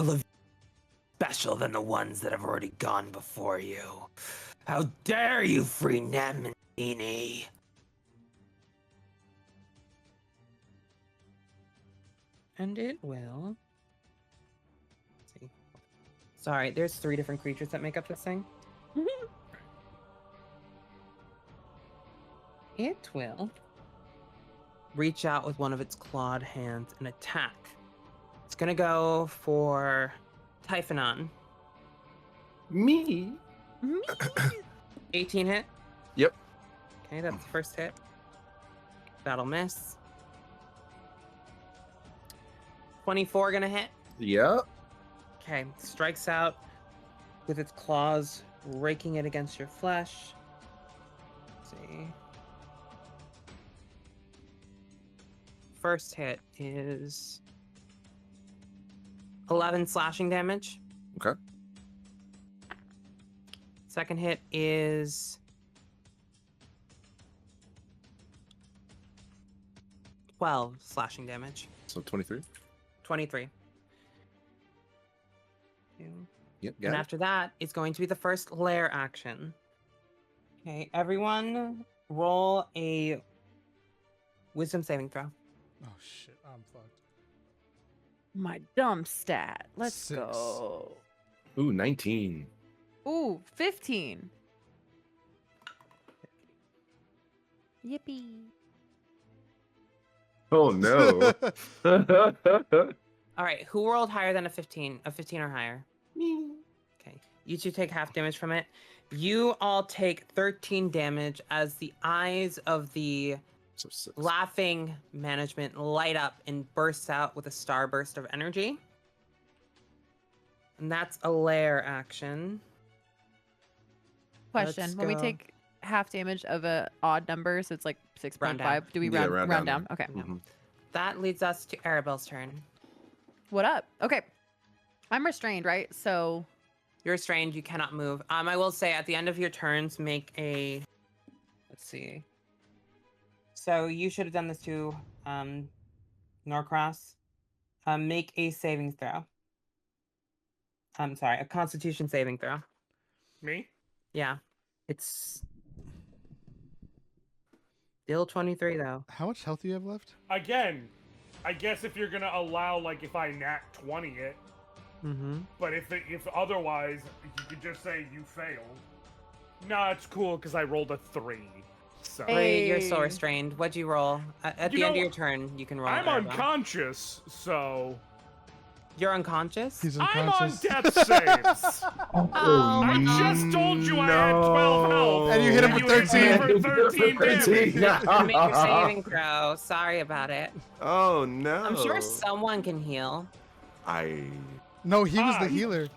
special than the ones that have already gone before you? How dare you free Nem and Beanie? And it will. Let's see. Sorry, there's 3 different creatures that make up this thing. It will reach out with one of its clawed hands and attack. It's gonna go for Typhonon. Me? 18 hit. Yep. Okay, that's the first hit. That'll miss. 24 gonna hit. Yep. Okay, strikes out with its claws, raking it against your flesh. Let's see. First hit is 11 slashing damage. Okay. Second hit is 12 slashing damage. So 23. 23. Yep. And Got it. after that, it's going to be the first lair action. Okay, everyone roll a wisdom saving throw. Oh shit, I'm fucked. My dumb stat. Let's 6. go. Ooh, 19. Ooh, 15. Yippee. Oh no. All right, who rolled higher than a 15? A 15 or higher? Me. Okay, you two take half damage from it. You all take 13 damage as the eyes of the So 6. laughing management light up and bursts out with a starburst of energy. And that's a lair action. Question. Let's When we go. take half damage of a odd number, so it's like 6.5, Round down. do we Yeah, round, round down? down. Okay. Mhm. That leads us to Arabelle's turn. What up? Okay. I'm restrained, right? So You're restrained, you cannot move. I will say at the end of your turns, make a, let's see. So you should have done this too, Norcross. Make a saving throw. I'm sorry, a constitution saving throw. Me? Yeah. It's still 23 though. How much health do you have left? Again, I guess if you're gonna allow, like, if I nat 20 it, Mm-hmm. but if otherwise, you could just say you fail. Nah, it's cool because I rolled a 3. So Wait, you're still Hey. restrained. What'd you roll? At You the end of know, your turn, you can roll. I'm Arabelle. unconscious, so You're unconscious? He's I'm on unconscious. death saves. Oh, I just told you I had 12 health. And you hit him with you hit me 13. for 13 damage. Make your saving throw. Sorry about it. Oh no. I'm sure someone can heal. No, he was the Ah, healer.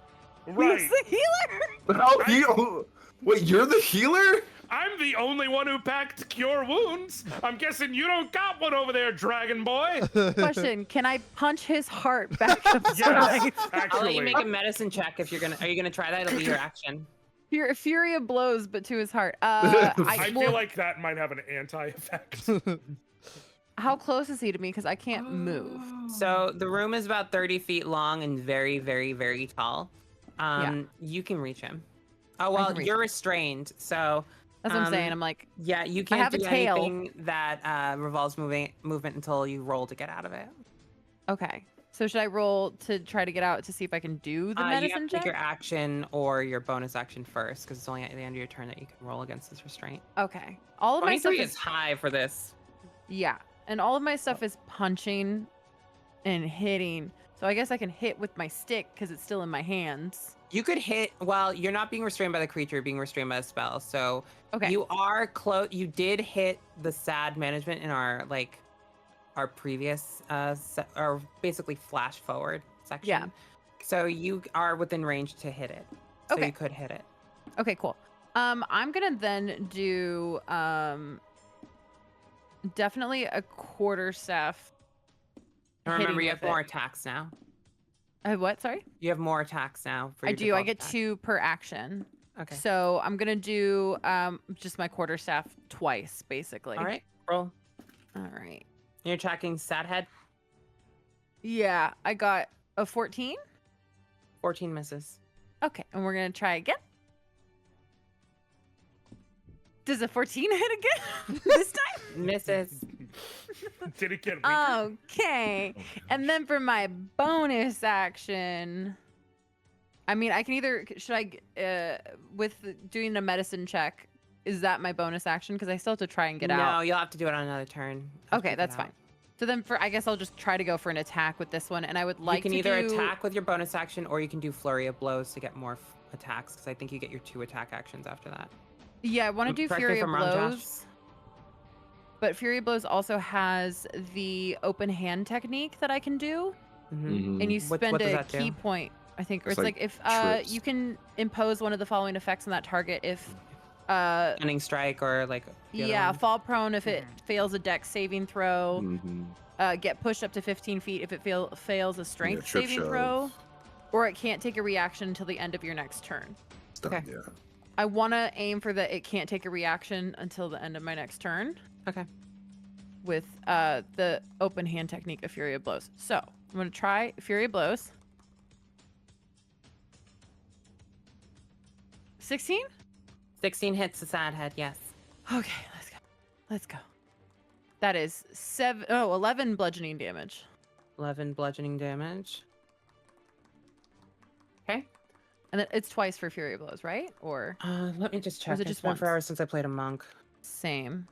Right. He's the healer. How heal? Wait, you're the healer? I'm the only one who packed cure wounds. I'm guessing you don't got one over there, Dragon Boy. Question. Can I punch his heart back up to Yes, life? I'll let actually. you make a medicine check if you're gonna. Are you gonna try that? It'll be your action. Fury of blows, but to his heart. I I feel like that might have an anti-effect. How close is he to me? Because I can't move. So the room is about 30 feet long and very, very, very tall. You can reach him. Oh well, can reach you're him. restrained, so That's what I'm saying. Um, I'm like, yeah, you I can't have a do tail. anything that revolves movement until you roll to get out of it. okay. So should I roll to try to get out to see if I can do the You have medicine to take check? your action or your bonus action first, because it's only at the end of your turn that you can roll against this restraint. Okay. All of my stuff 23 is is high for this. yeah, and all of my stuff is punching and hitting. So I guess I can hit with my stick because it's still in my hands. You could hit. Well, you're not being restrained by the creature; you're being restrained by the spell. So Okay. you are close. You did hit the sad management in our previous or basically flash forward section. Yeah. So you are within range to hit it. So Okay. you could hit it. Okay, cool. I'm gonna then do definitely a quarterstaff. And remember, hitting you have with more it. attacks now. What? Sorry. You have more attacks now. For I your do. I default get attack. 2 per action. Okay. So I'm gonna do just my quarterstaff twice, basically. All right. Roll. All right. You're tracking sad head. Yeah, I got a 14. 14 misses. Okay, and we're gonna try again. Does a 14 hit again this time? Misses. Did it get weaker? Okay. And then for my bonus action, I mean, I can either should I with doing a medicine check, is that my bonus action? Because I still have to try and get no, out. you'll have to do it on another turn. Have to Okay, get that's out. fine. So then for I guess I'll just try to go for an attack with this one, and I would like you can to either do... attack with your bonus action, or you can do flurry of blows to get more attacks. Because I think you get your 2 attack actions after that. Yeah, I want to do Correct me Fury if of I'm wrong, Josh. Blows, but Fury of Blows also has the open hand technique that I can do, Mhm. and you What spend does a that do? key point, I think, or It's it's like like if trips. you can impose one of the following effects on that target if Stunning strike or like. the other yeah, one. fall prone if it fails a dex saving throw, Mhm. get pushed up to 15 feet if it fails a strength trip saving shove. throw, or it can't take a reaction until the end of your next turn. It's done, Okay. yeah. I want to aim for the it can't take a reaction until the end of my next turn Okay. with the open hand technique of Fury of Blows. So I'm going to try Fury of Blows. 16? 16 hits the sad head. Yes. Okay, let's go. Let's go. That is 11 bludgeoning damage. 11 bludgeoning damage. Okay. And it's twice for Fury Blows, right? Or Let me just check. it It's just been once? 4 hours since I played a monk. same.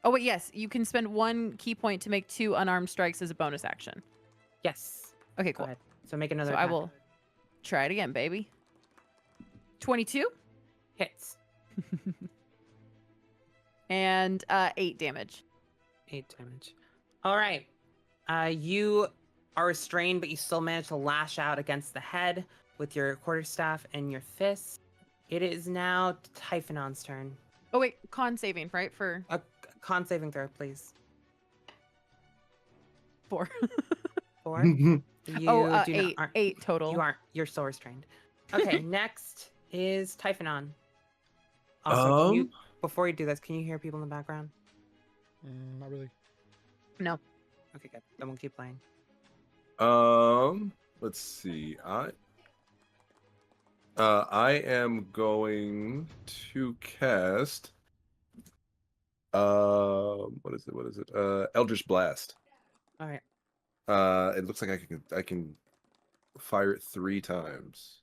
Oh, wait, yes. You can spend 1 key point to make 2 unarmed strikes as a bonus action. Yes. Okay, Go cool. ahead. So make another So I attack. will try it again, baby. 22 Hits. and 8 damage. 8 damage. All right. You are restrained, but you still manage to lash out against the head with your quarterstaff and your fist. It is now Typhonon's turn. Oh, wait. Con saving, right? For A con saving throw, please. 4. 4. You do 8. not, 8 total. You aren't. You're still restrained. Okay, next is Typhonon. Also, can you, before you do this, can you hear people in the background? Not really. No. Okay, good. Then we'll keep playing. Let's see. I am going to cast. What is it? Eldritch Blast. All right. It looks like I can fire it 3 times.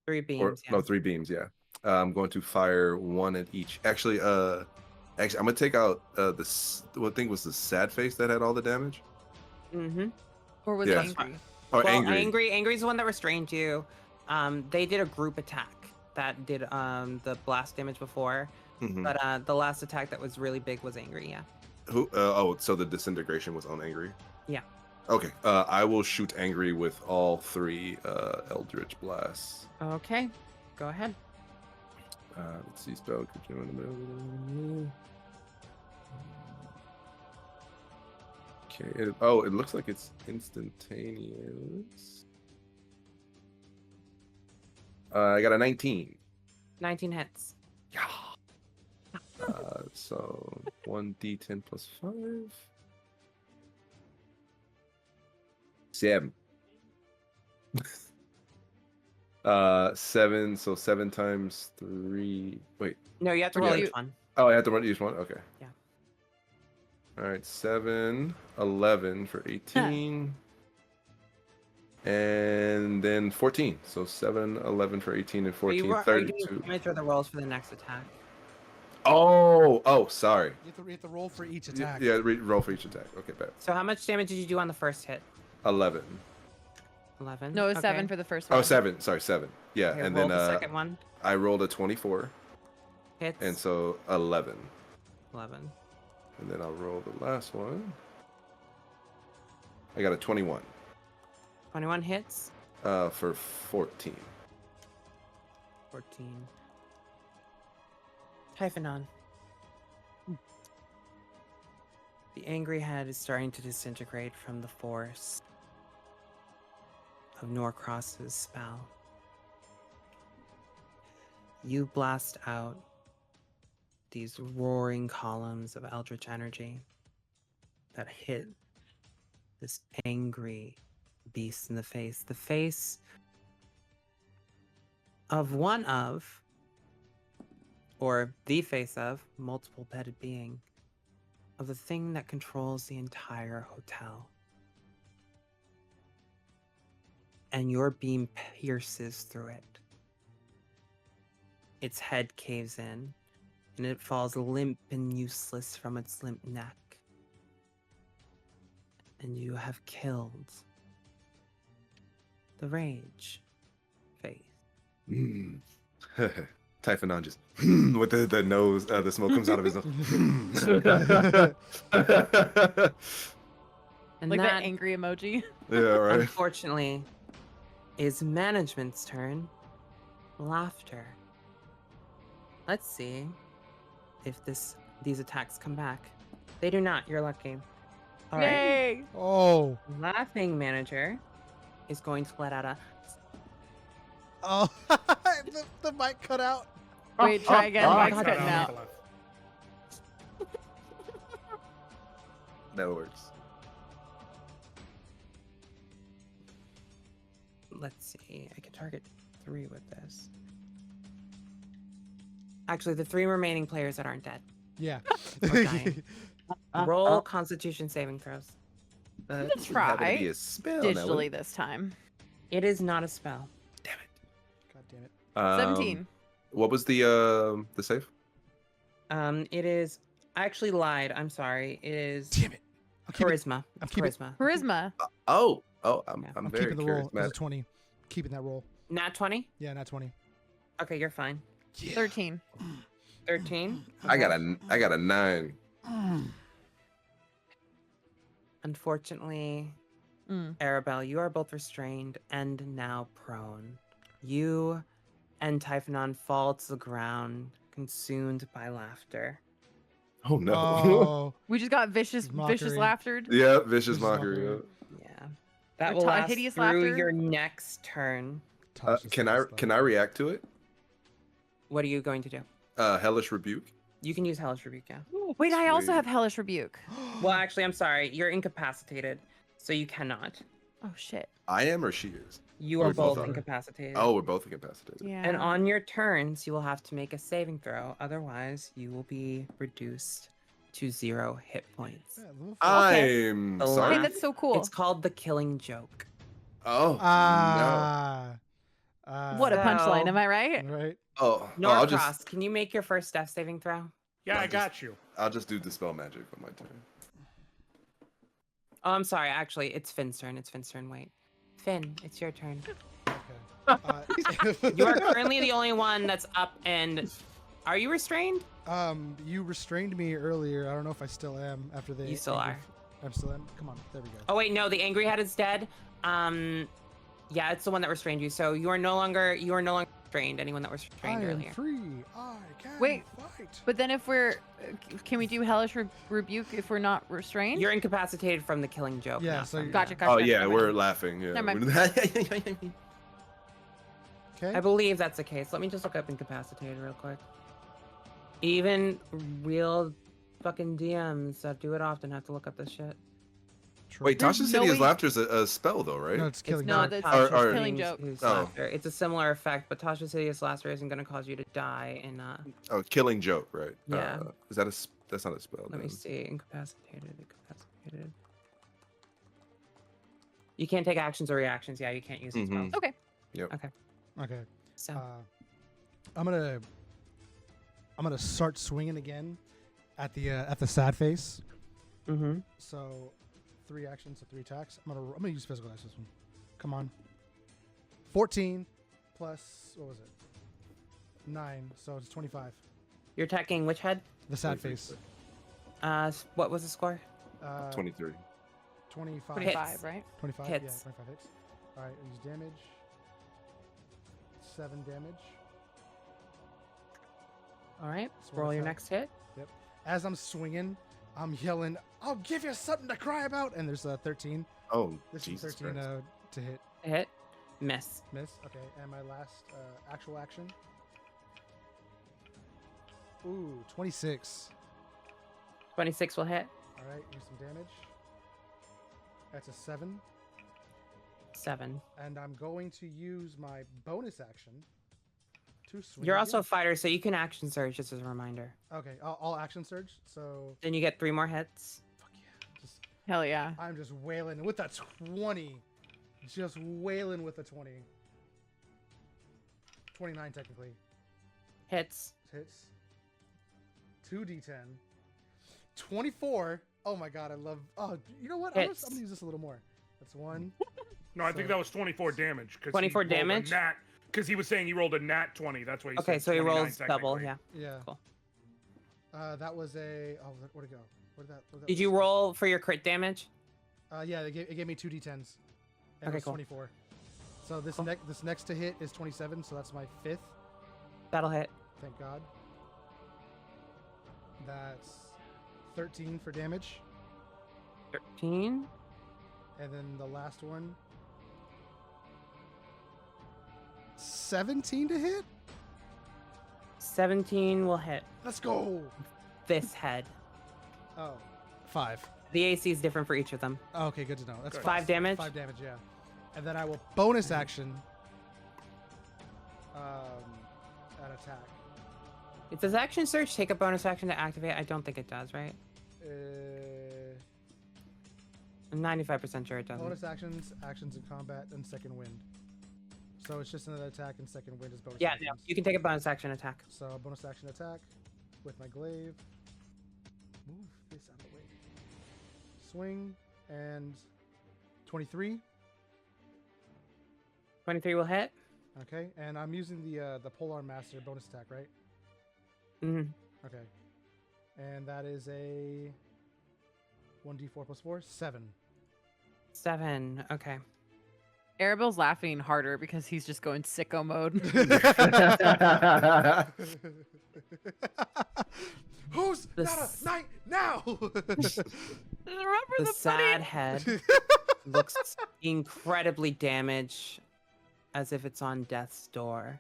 3 beams. No, 3 beams. Yeah. I'm going to fire 1 at each. Actually, I'm gonna take out what thing was the sad face that had all the damage. Mm-hmm. Or was Yeah. it angry? Or Well, angry. Angry's the one that restrained you. They did a group attack that did the blast damage before, Mhm. but the last attack that was really big was Angry. Yeah. Who? So the disintegration was on angry. Yeah. Okay. I will shoot angry with all 3 Eldritch Blasts. Okay. Go ahead. Let's see. Spell. Could you in the middle? Okay. It looks like it's instantaneous. I got a 19. 19 hits. Yeah. So 1d10 plus 5. 7. 7. So 7 times 3. Wait. No, you have to Well, roll you- each one. Oh, I have to run each one. Okay. Yeah. All right. 7, 11 for 18. And then 14. So 7, 11 for 18 and Are 14, you doing 32. damage or the rolls for the next attack? Oh, sorry. You have to roll for each attack. Yeah, roll for each attack. Okay, bet. So how much damage did you do on the first hit? 11. 11. No, it was okay. 7 for the first one. Oh, 7. Sorry, 7. Yeah, Okay, and roll then the second one. I rolled a 24, Hits. and so 11. 11. And then I'll roll the last one. I got a 21 21 hits. for 14. 14. Typhonon. The angry head is starting to disintegrate from the force of Norcross's spell. You blast out these roaring columns of eldritch energy that hit this angry beast in the face. The face of one of, or the face of, multiple bedded being, of the thing that controls the entire hotel. And your beam pierces through it. Its head caves in, and it falls limp and useless from its limp neck. And you have killed the rage face. Mm. Typhonon just with the nose, the smoke comes out of his nose. And Like that, that angry emoji. Yeah, right. unfortunately, is management's turn. Laughter. Let's see if these attacks come back. They do not. You're lucky. All right. Yay! Oh. Laughing manager is going to let out a. Oh. the mic cut out. Wait, try again. oh, Mike's God, cutting damn out. That works. Let's see. I can target 3 with this. Actually, the 3 remaining players that aren't dead. Yeah. Or dying. Roll Constitution saving throws. That's try. to be a spell now, Digitally wouldn't this time. It is not a spell. Damn it. God damn it. 17. What was the save? It is. I actually lied. I'm sorry. It is Damn it. charisma. I'm keeping- Charisma. Charisma. I'm Yeah. I'm very keeping the roll as a charismatic. 20. Keeping that roll. Nat 20. Yeah, not 20. Okay, you're fine. Yeah. 13. 13. I got a 9. Unfortunately, Mm. Arabelle, you are both restrained and now prone. You and Typhonon fall to the ground, consumed by laughter. Oh no. Oh. We just got vicious Mockery. laughed. Yeah, vicious Vicious mockery. mockery. Yeah. That Or will last hideous through laughter? your next turn. Tasha Can says I react to it? What are you going to do? Hellish rebuke. You can use Hellish Rebuke, yeah. Wait, I also Sweet. have Hellish Rebuke. Well, actually, I'm sorry. You're incapacitated, so you cannot. Oh, shit. I am or she is. You are We both both are. incapacitated. Oh, we're both incapacitated. Yeah. And on your turns, you will have to make a saving throw. Otherwise, you will be reduced to 0 hit points. Yeah, little I'm The sorry. Hey, that's so cool. It's called the Killing Joke. Oh What a punchline, So- am I right? Right. no. Oh, I'll Norcross, just can you make your first death saving throw? Yeah, I just- got you. I'll just do dispel magic on my turn. Oh, I'm sorry. Actually, it's Finn's turn. It's Finn's turn. Wait. Finn, it's your turn. Okay. You are currently the only one that's up and... Are you restrained? You restrained me earlier. I don't know if I still am after the. You still are. I'm still am. Come on, there we go. Oh, wait, no. The Angry Head is dead. Yeah, it's the one that restrained you. So you are no longer restrained. Anyone that was restrained I am earlier. free. I can Wait. fight. But then if we're... Can we do Hellish Rebuke if we're not restrained? You're incapacitated from the Killing Joke. Yeah, not so from you- Gotcha, the- gotcha. Oh gotcha, yeah, never we're mind. laughing. Yeah. Never we're- Okay. I believe that's the case. Let me just look up incapacitated real quick. Even real fucking DMs that do it often have to look up this shit. Wait, There's Tasha's no hideous way- laughter is a spell though, right? No, it's killing. No, me. that's Or- Killing Joke. Who's Oh. laughter. It's a similar effect, but Tasha's Hideous Laughter isn't going to cause you to die in Oh, killing joke, right? Yeah. Is that that's not a spell? let me then. see. Incapacitated. You can't take actions or reactions. Yeah, you can't use these Mhm. spells. Okay. Okay. So I'm gonna start swinging again at the sad face. mm-hmm. So 3 actions, so 3 attacks. I'm gonna use physical dice this one. Come on. 14 plus what was it? 9, so it's 25. You're attacking which head? The sad 23. face. What was the score? 23. 25. 25, Hits. right? 25. Hits. Yeah, 25 hits. All right, use damage. 7 damage. All right. Sword Roll your attack. next hit. As I'm swinging, I'm yelling, "I'll give you something to cry about!" And there's a 13. Oh, This Jesus is 13 Christ. to hit. Hit. Miss. Miss. Okay, and my last actual action. Ooh, 26. 26 will hit. All right, use some damage. That's a 7. 7. And I'm going to use my bonus action to swing. You're also a again. fighter, so you can action surge, just as a reminder. Okay, all action surge. So Then you get 3 more hits. fuck yeah, just Hell yeah. I'm just wailing with that 20. Just wailing with a 20. 29 technically. Hits. Hits. 2d10. 24. Oh my god, I love. Oh, you know what? I'm Hits. gonna use this a little more. That's 1. No, I think So- that was 24 damage. 24 damage? Because he was saying he rolled a nat 20. That's why he Okay, said so he 29 rolls double. technically. Yeah. Yeah. Cool. That was a. Oh, where'd it go? Where'd that Did you roll for your crit damage? Yeah, it gave me 2d10s. And it Okay, was cool. 24. So this Cool. this next to hit is 27. So that's my 5th. That'll hit. Thank God. That's 13 for damage, 13. and then the last one. 17 to hit. 17 will hit Let's go. this head. Oh, 5. The AC is different for each of them. Oh, okay, good to know. That's Good. 5 damage? 5 damage, yeah. And then I will bonus action an attack. It says action search, take a bonus action to activate. I don't think it does, right? I'm 95% sure it doesn't. Bonus actions, actions in combat, and second wind. So it's just another attack, and second wind is bonus Yeah, actions. no, you can take a bonus action attack. So bonus action attack with my glaive. Move this out of the way. Swing and 23. 23 will hit. Okay, and I'm using the Polar Master bonus attack, right? Mm-hmm. Okay, and that is a 1d4 plus 4, 7. 7. Okay. Arabelle's laughing harder because he's just going sicko mode. Who's The not s- a knight now? Remember The the sad head looks incredibly damaged, as if it's on death's door.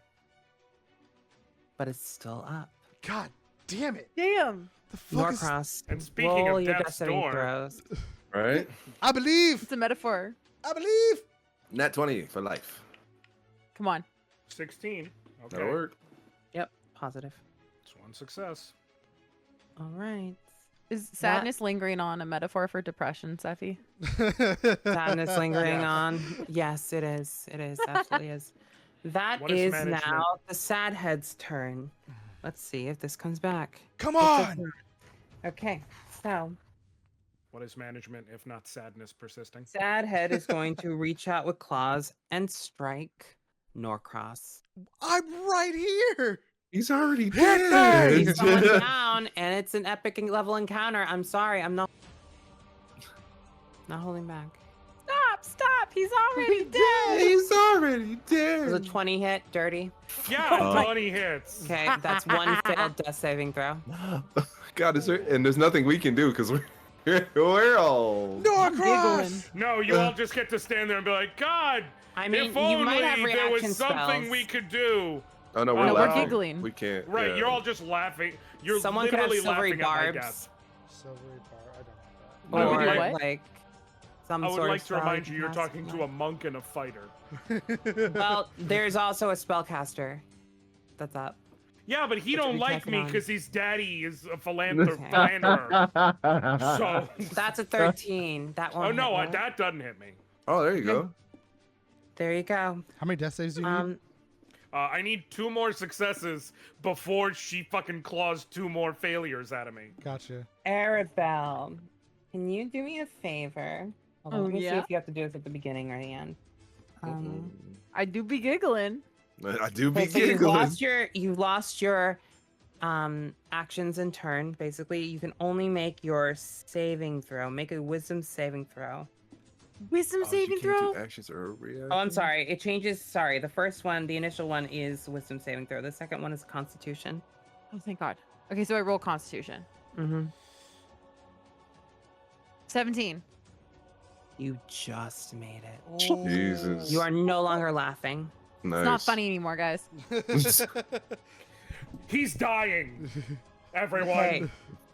But it's still up. God damn it! Damn. The fuck is... Norcross, And speaking roll of your death's death saving door, throws. Right? I believe. It's a metaphor. I believe. Nat 20 for life. Come on. 16. Okay. That'll work. Yep, positive. It's one success. All right. Is sadness lingering on a metaphor for depression, Sephi? Sadness lingering Yeah. on. Yes, it is. It is. Absolutely is. That What is is management? now the sad head's turn. Let's see if this comes back. Come It does on. not. Okay, so What is management if not sadness persisting? sad head is going to reach out with claws and strike Norcross. I'm right here. He's already Hit dead. me! He's going down, and it's an epic level encounter. I'm sorry, I'm not holding back. Stop! He's already dead! He's already It dead. was a 20 hit, dirty. Yeah, 20 hits. Okay, that's one failed death saving throw. God, is there? And there's nothing we can do because we're all. Norcross. No, you all just get to stand there and be like, God, I mean, if you only might have there reaction was something spells. we could do. Oh no, No, we're we're laughing. giggling. We can't. Right, yeah. you're all just laughing. You're Someone could have literally silvery laughing at my barbs. death. Silvery bar. I don't have I Or would like- like some I would sort like of to remind spell you, you're cast talking to a like- monk and a fighter. that. Well, there's also a spellcaster that's up. Yeah, but he Which don't we like can't me on. because his daddy is a Okay. philanderer. So, That's a 13. That one. oh no, that doesn't hit me. Oh, there you go. There you go. How many death saves do you need? I need 2 more successes before she fucking claws 2 more failures out of me. Gotcha. Arabelle, can you do me a favor? Hold on, Oh, let me see yeah? if you have to do this at the beginning or the end. I do be giggling. I do be Okay, so you giggling. lost your actions in turn. Basically, you can only make your saving throw. Make a wisdom saving throw. Wisdom Oh, saving you can't do throw? actions or reactions? Oh, I'm sorry. It changes. Sorry. The first one, the initial one is wisdom saving throw. The second one is constitution. Oh, thank God. Okay, so I roll Constitution. Mm-hmm. 17. You just made it. Jesus. You are no longer laughing. Nice. It's not funny anymore, guys. He's dying. Everyone. Okay.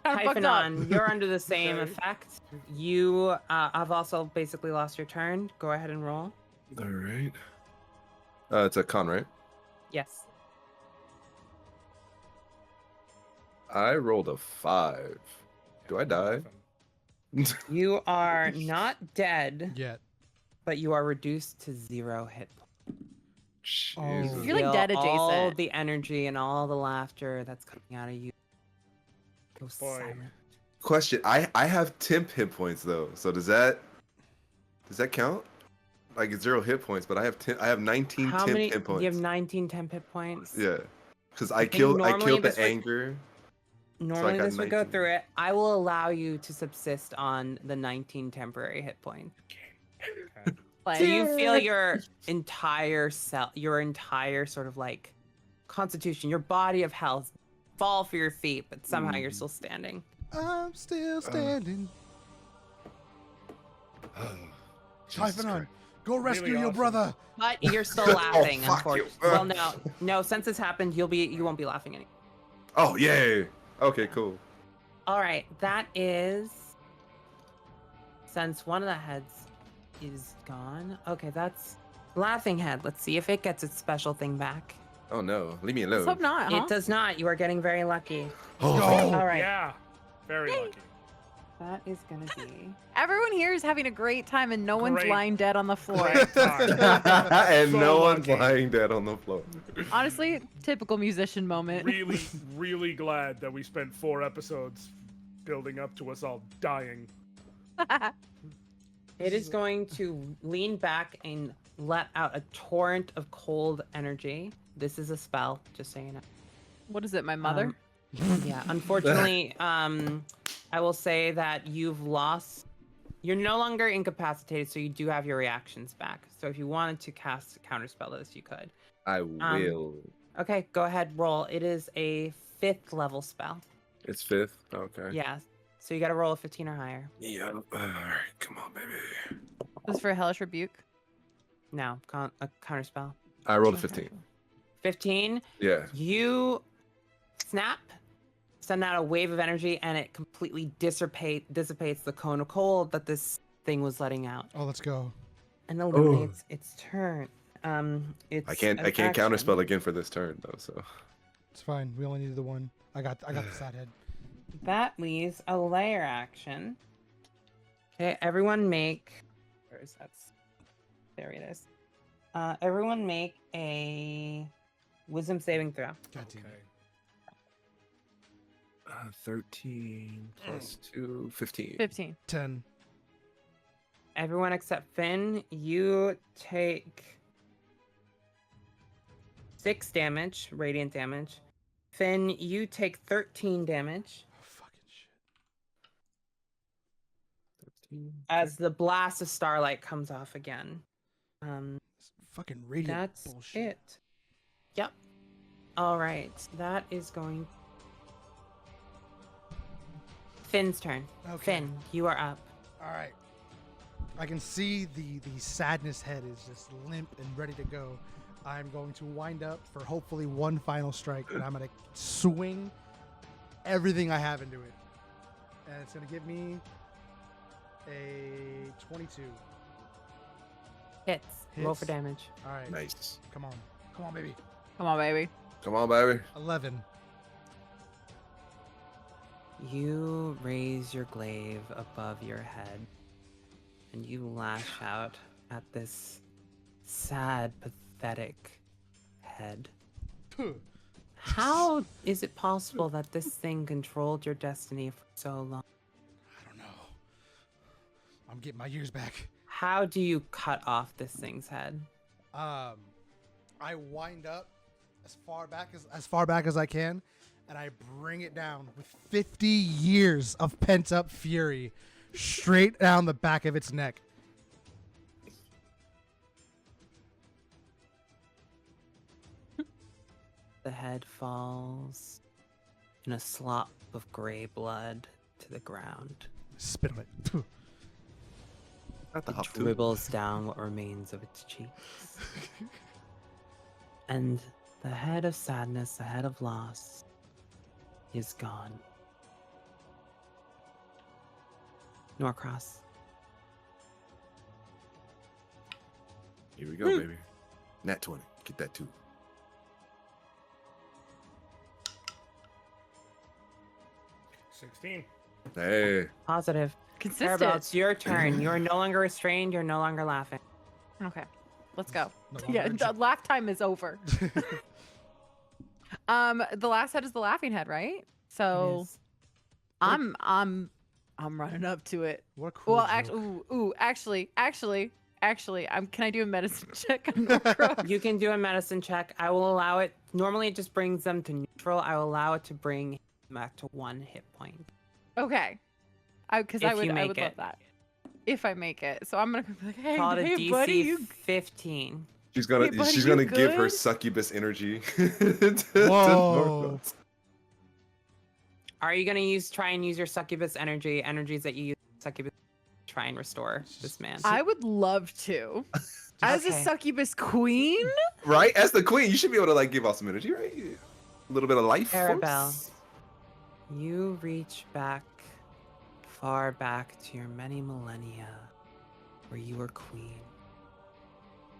I fucked up. Hyphenon, you're under the same Okay. effect. You have also basically lost your turn. Go ahead and roll. All right. It's a con, right? Yes. I rolled a 5. Do I die? You are not dead, Yet. but you are reduced to 0 hit points. Jesus. You're like dead All adjacent. the energy and all the laughter that's coming out of you. Go Boy. silent. Question. I have temp hit points though. So does that count? Like it's 0 hit points, but I have 19 How temp many? hit points. You have 19 temp hit points. Yeah. Because I think killed normally the this would- anger. Normally got this would go 19. through it. I will allow you to subsist on the 19 temporary hit points. Okay. Like, So you feel your entire sort of like constitution, your body of health fall for your feet, but somehow you're still standing. I'm still standing. Jesus Hyphenon, Christ. go rescue Really your awesome. brother. But you're still laughing, fuck you. unfortunately. Well, no, since this happened, you won't be laughing anymore. Oh yay. Okay, cool. All right, that is since one of the heads is gone. Okay, that's laughing head. Let's see if it gets its special thing back. Oh no, leave me Let's alone. hope not, huh? It does not. You are getting very lucky. Oh, Go. All right. Yeah, very Yay. lucky. That is gonna be. Everyone here is having a great time and no one's Great. lying dead on the floor. Great time. and So no one's lucky. lying dead on the floor. Honestly, typical musician moment. Really, really glad that we spent 4 episodes building up to us all dying. It is going to lean back and let out a torrent of cold energy. This is a spell, just so you know. What is it, my mother? Yeah, unfortunately, I will say that you've lost. You're no longer incapacitated, so you do have your reactions back. So if you wanted to cast a counterspell this, you could. I will. Okay, go ahead, roll. It is a 5th level spell. It's 5th. Okay. Yeah, so you got to roll a 15 or higher. Yeah. All right. Come on, baby. This is for Hellish Rebuke. No, a counterspell. I rolled a 15. 15. Yeah. You snap, send out a wave of energy, and it completely dissipates the cone of cold that this thing was letting out, Oh, let's go. and eliminates its turn. It's I can't an counterspell action. again for this turn though. So It's fine. We only needed the one. I got the sad head. That leaves a layer action. Okay, everyone make. Where is that? There it is. Everyone make a wisdom saving throw. God damn Okay. it. 13 plus 2, 15. 15. 10. Everyone except Finn, you take 6 damage, radiant damage. Finn, you take 13 damage Oh, fucking shit. 13. as the blast of starlight comes off again. This fucking radiant That's bullshit. it. Yep. All right. That is going. Finn's turn. Okay. Finn, you are up. All right. I can see the sadness head is just limp and ready to go. I'm going to wind up for hopefully one final strike, and I'm going to swing everything I have into it. And it's going to give me a 22. Hits. Roll for Hits. damage. All right. Nice. Come on. Come on, baby. Come on, baby. Come on, baby. 11. You raise your glaive above your head and you lash out at this sad, pathetic head. How is it possible that this thing controlled your destiny for so long? I don't know. I'm getting my years back. How do you cut off this thing's head? I wind up as far back as I can, and I bring it down with 50 years of pent up fury straight down the back of its neck. The head falls in a slop of gray blood to the ground. Spit on it. Not the It hop dribbles down what remains of its cheeks. And the head of sadness, the head of loss, is gone. Norcross. Here we go, baby. Nat 20. Get that too. $16. Hey. Positive. Consistent. Arabelle, it's your turn. You're no longer restrained. You're no longer laughing. Okay, let's go. No Yeah, longer the laugh time is over. The last head is the laughing head, right? So It is. I'm running up to it. What a cool Well, joke. actually, can I do a medicine check on Norcross? You can do a medicine check. I will allow it. Normally, it just brings them to neutral. I will allow it to bring him back to 1 hit point. Okay, because If I would you make love it. that. If I make it, so I'm gonna be like, hey, Call it a hey DC buddy, you 15. She's gonna Hey, buddy, she's you gonna give her good? succubus energy to Whoa. Norcross. Are you gonna try and use your succubus energies that you use succubus to try and restore this man? I would love to. As a Okay. succubus queen, Right? As the queen, you should be able to like give off some energy, right? A little bit of life. Arabelle, force. you reach back, far back to your many millennia where you were queen,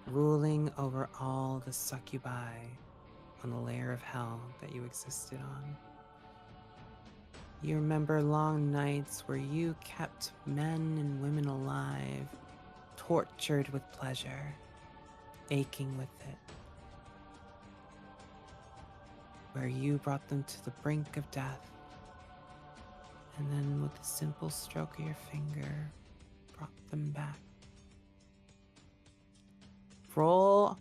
ruling over all the succubi on the layer of hell that you existed on. You remember long nights where you kept men and women alive, tortured with pleasure, aching with it. Where you brought them to the brink of death, and then with a simple stroke of your finger, brought them back. Roll.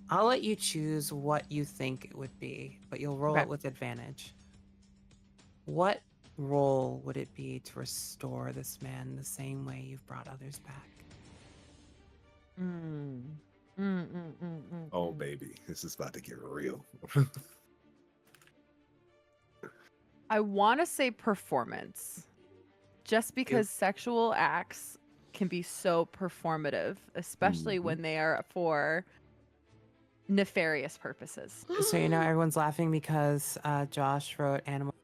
I'll let you choose what you think it would be, but you'll roll Okay. it with advantage. What role would it be to restore this man the same way you've brought others back? Oh, baby, this is about to get real. I want to say performance, just because sexual acts can be so performative, especially Mhm. when they are for nefarious purposes. So you know everyone's laughing because Josh wrote animal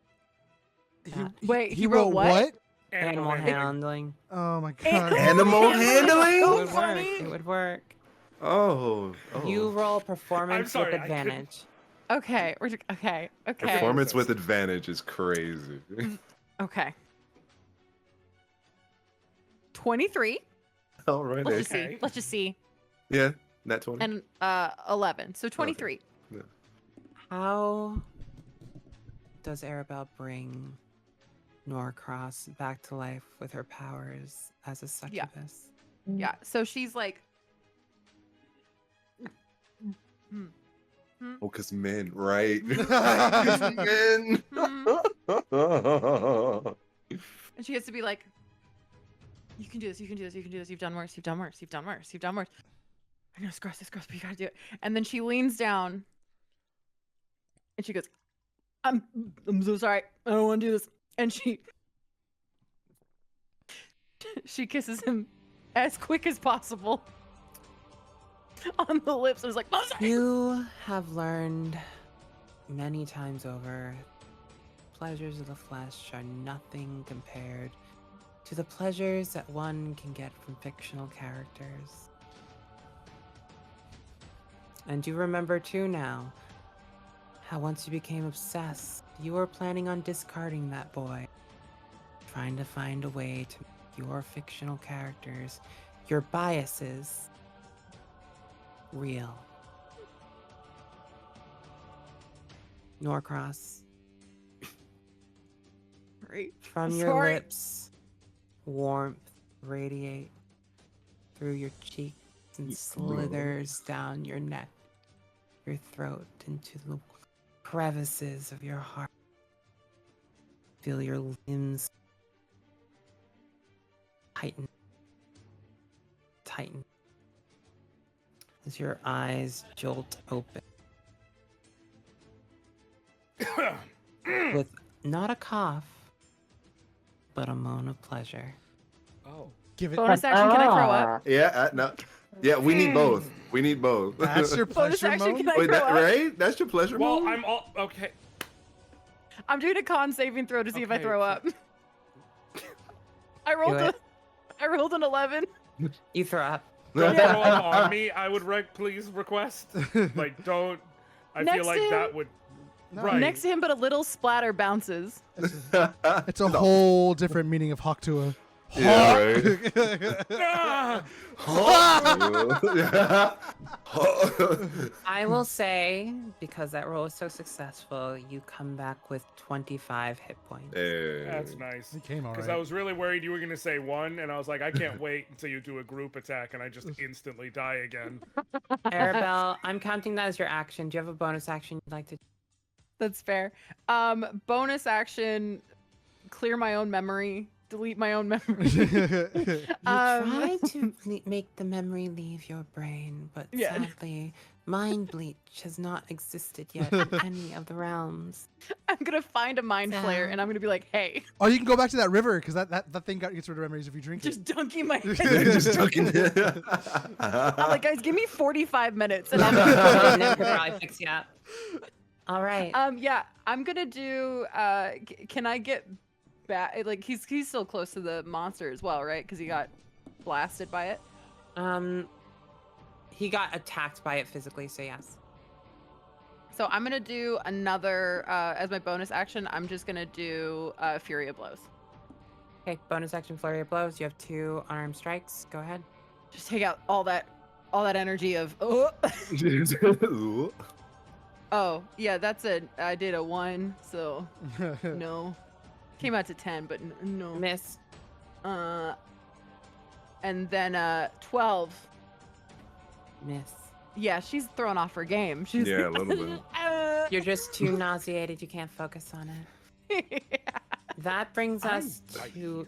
Wait, he wrote what? animal handling. handling. Oh my god. Animal It handling? would work. It would work. Oh, You roll performance sorry, with I couldn't- advantage. Okay, okay. Performance with advantage is crazy. Okay. 23. All right. Let's just Okay. see. Let's just see. Yeah, nat 20. And 11. So 23. How does Arabelle bring Norcross back to life with her powers as a succubus? Yeah. So she's like, Oh, because men, right? 'Cause men. and she has to be like, you can do this, you can do this, you can do this. You've done worse, you've done worse, you've done worse, you've done worse. I know it's gross, but you gotta do it. And then she leans down and she goes, I'm so sorry. I don't want to do this. And she kisses him as quick as possible on the lips. I was like, "Oh, sorry." You have learned many times over, pleasures of the flesh are nothing compared to the pleasures that one can get from fictional characters. And you remember too now, how once you became obsessed, you were planning on discarding that boy, trying to find a way to make your fictional characters, your biases, real. Norcross, Great. from your Sorry. lips, warmth radiate through your cheeks and slithers down your neck, your throat, into the crevices of your heart. Feel your limbs tighten, tighten, as your eyes jolt open with not a cough, but a moan of pleasure. Oh. Give it. Bonus action, can I throw up? Yeah, no. Yeah, we need both. We need both. That's your Bonus pleasure action, mode. can I Wait, throw that up? right? That's your pleasure Well, mode? I'm all okay. I'm doing a con saving throw to see if I Okay, throw so- up. I rolled Do it. I rolled an 11. You throw up. Don't Yeah. throw up on me. I would please request. Like, don't. I feel Next like to that him. would. No. Right. Next to him, but a little splatter bounces. It's a whole different meaning of Hawktua. Yeah, right. Ah! I will say, because that roll is so successful, you come back with 25 hit points. That's Hey. nice. It came Because alright. I was really worried you were going to say 1, and I was like, I can't wait until you do a group attack, and I just instantly die again. Arabelle, I'm counting that as your action. Do you have a bonus action you'd like to? That's fair. Bonus action, clear my own memory, delete my own memory. You try to make the memory leave your brain, but Yeah. sadly, mind bleach has not existed yet in any of the realms. I'm gonna find a mind flare and I'm gonna be like, hey, Oh, you can go back to that river because that thing gets rid of memories if you drink just it. dunking my head. Just talking. I'm like, guys, give me 45 minutes and I'm Nim could probably fix you up. All right. yeah, I'm gonna do can I get back, like he's still close to the monster as well, right? Because he got blasted by it. He got attacked by it physically, so yes. So I'm gonna do another as my bonus action. I'm just gonna do Fury of Blows. Okay, bonus action flurry of blows. You have 2 unarmed strikes. Go ahead. Just take out all that energy of oh. Oh yeah, I did a 1, so no. Came out to 10, but no. Miss. And then 12. Miss. Yeah, she's throwing off her game. She's Yeah, a little bit. You're just too nauseated. You can't focus on it. That brings us right to here.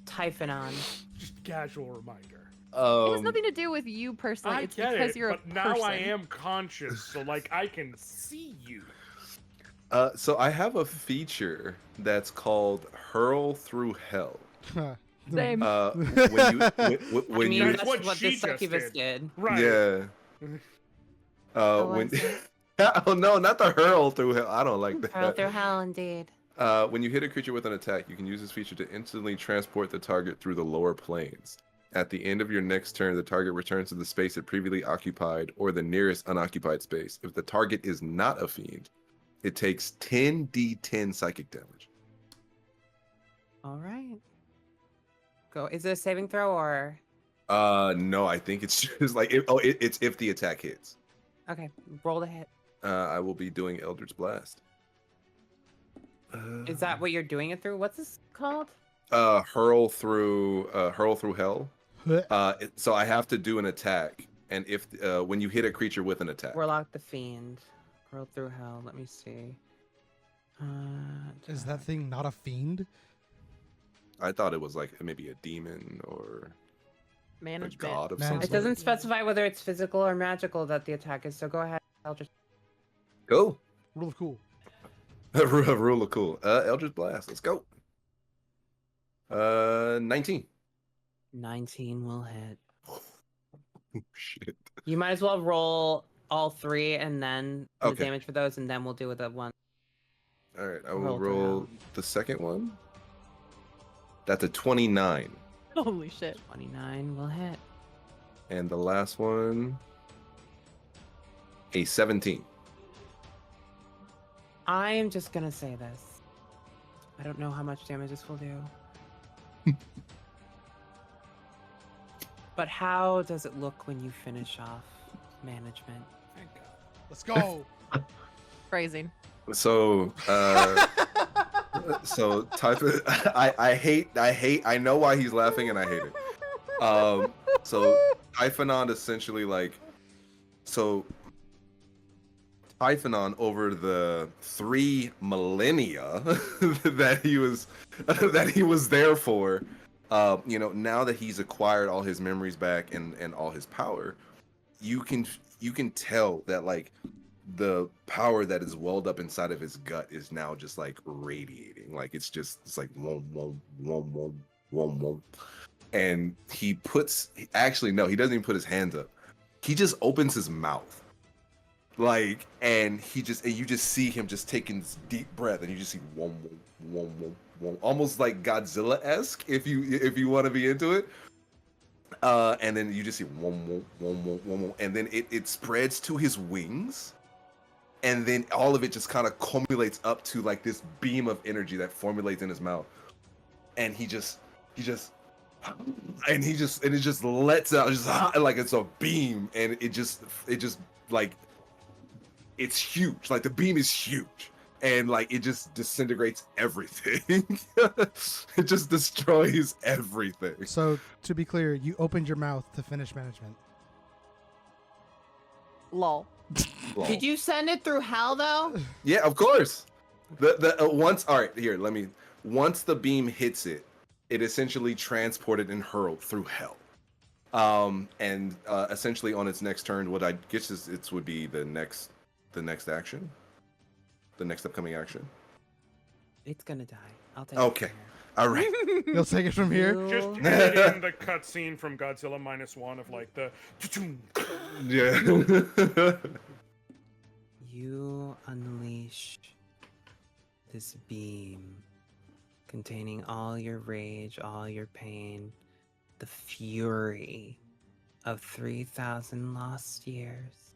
Typhonon. Just casual reminder. It has nothing to do with you personally. I It's get because it, you're a but now I person. am conscious, so like I can see you. So I have a feature that's called Hurl Through Hell. Same. When you when I mean, you That's that's what what she this just succubus did. did. Right. yeah. When was it? oh no, not the hurl through hell. I don't like that. Hurl through hell, indeed. When you hit a creature with an attack, you can use this feature to instantly transport the target through the lower planes. At the end of your next turn, the target returns to the space it previously occupied or the nearest unoccupied space. If the target is not a fiend, it takes 10d10 psychic damage. All right. Go. Is it a saving throw or? No, I think it's just like it's if the attack hits. Okay, roll the hit. I will be doing Eldritch Blast. Is that what you're doing it through? What's this called? Hurl through hell. So I have to do an attack, and if when you hit a creature with an attack, Warlock the Fiend. Hurl through hell. Let me see. Is that thing not a fiend? I thought it was like maybe a demon or a Management. god of Man- some It sort. doesn't specify whether it's physical or magical that the attack is. So go ahead. Eldritch. Cool. Rule of cool. Rule of cool. Eldritch Blast. Let's go. 19. 19 will hit. Oh, shit. You might as well roll all 3 and then the Okay. damage for those, and then we'll do with the one. All right, I Roll will through roll hell. the second one. That's a 29. Holy shit. 29 will hit. And the last one, a 17. I am just gonna say this. I don't know how much damage this will do. But how does it look when you finish off management? Thank God. Let's go. Phrasing. So, so Typhon, I know why he's laughing and I hate it. So Typhonon essentially Typhonon over the 3 millennia that he was there for, now that he's acquired all his memories back and all his power, you can tell that like the power that is welled up inside of his gut is now just like radiating. Like it's like wom wom wom wom wom wom. And he doesn't even put his hands up. He just opens his mouth. Like, and you just see him just taking this deep breath, and you just see wom wom wom wom wom, almost like Godzilla-esque if you want to be into it. And then you just see wom wom wom wom wom wom, and then it spreads to his wings. And then all of it just kind of culminates up to like this beam of energy that formulates in his mouth. And it just lets out just like it's a beam, and it just like it's huge. Like the beam is huge, and like it just disintegrates everything. It just destroys everything. So to be clear, you opened your mouth to finish management. Lol. Lol. Did you send it through hell though? Yeah, of course. Once the beam hits it, it essentially transported and hurled through hell. And essentially on its next turn, what I guess it would be the next action, the next upcoming action. It's gonna die. I'll take Okay. it. from here. All right. You'll take it from here. Just You- edit in the cutscene from Godzilla -1 of like the. Yeah. You unleash this beam containing all your rage, all your pain, the fury of 3,000 lost years.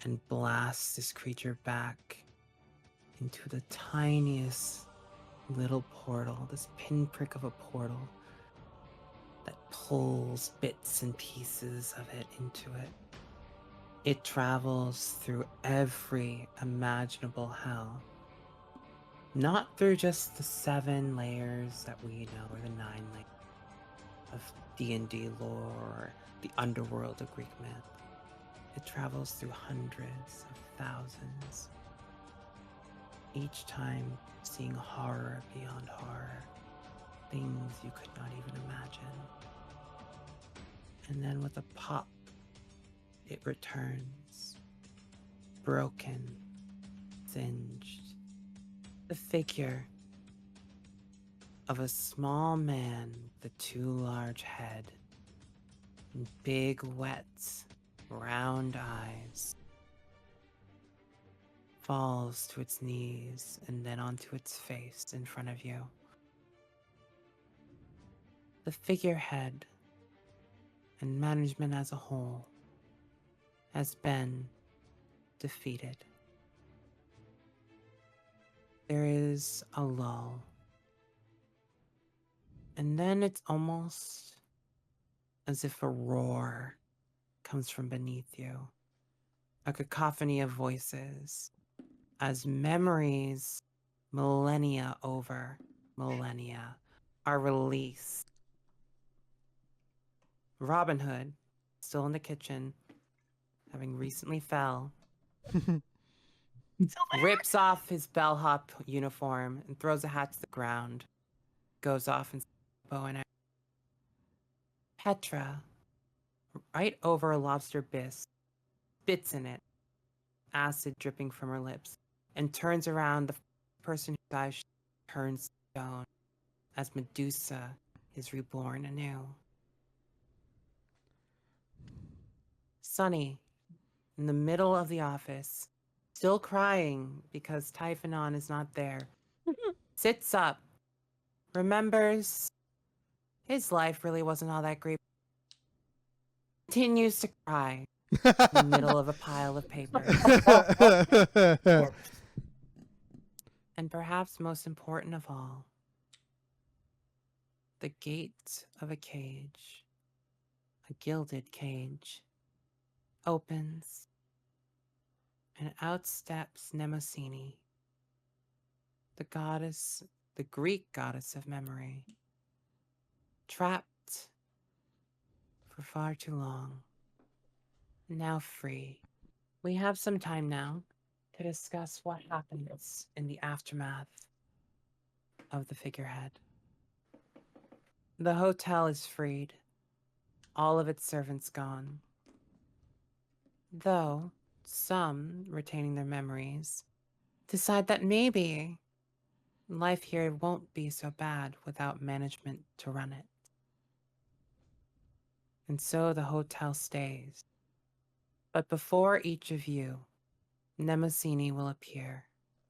and blasts this creature back into the tiniest little portal, this pinprick of a portal that pulls bits and pieces of it into it. It travels through every imaginable hell. Not through just the 7 layers that we know, or the 9 layers of D&D lore, or the underworld of Greek myth. It travels through hundreds of thousands, each time seeing horror beyond horror, things you could not even imagine. And then with a pop, it returns, broken, singed. The figure of a small man with a too large head and big, wet, round eyes falls to its knees and then onto its face in front of you. The figurehead and management as a whole has been defeated. There is a lull. And then it's almost as if a roar comes from beneath you. A cacophony of voices as memories, millennia over millennia, are released. Robin Hood, still in the kitchen, having recently fell, rips off his bellhop uniform and throws a hat to the ground. Goes off and bow and arrow. Petra, right over a lobster bisque, spits in it, acid dripping from her lips, and turns around. The person whose eyes turns stone as Medusa is reborn anew. Sunny, in the middle of the office, still crying because Typhonon is not there, sits up, remembers his life really wasn't all that great, continues to cry in the middle of a pile of papers. And perhaps most important of all, the gate of a cage, a gilded cage, opens, and out steps Mnemosyne, the goddess, the Greek goddess of memory, trapped for far too long, now free. We have some time now to discuss what happens in the aftermath of the figurehead. The hotel is freed, all of its servants gone. Though some, retaining their memories, decide that maybe life here won't be so bad without management to run it. And so the hotel stays. But before each of you, Mnemosyne will appear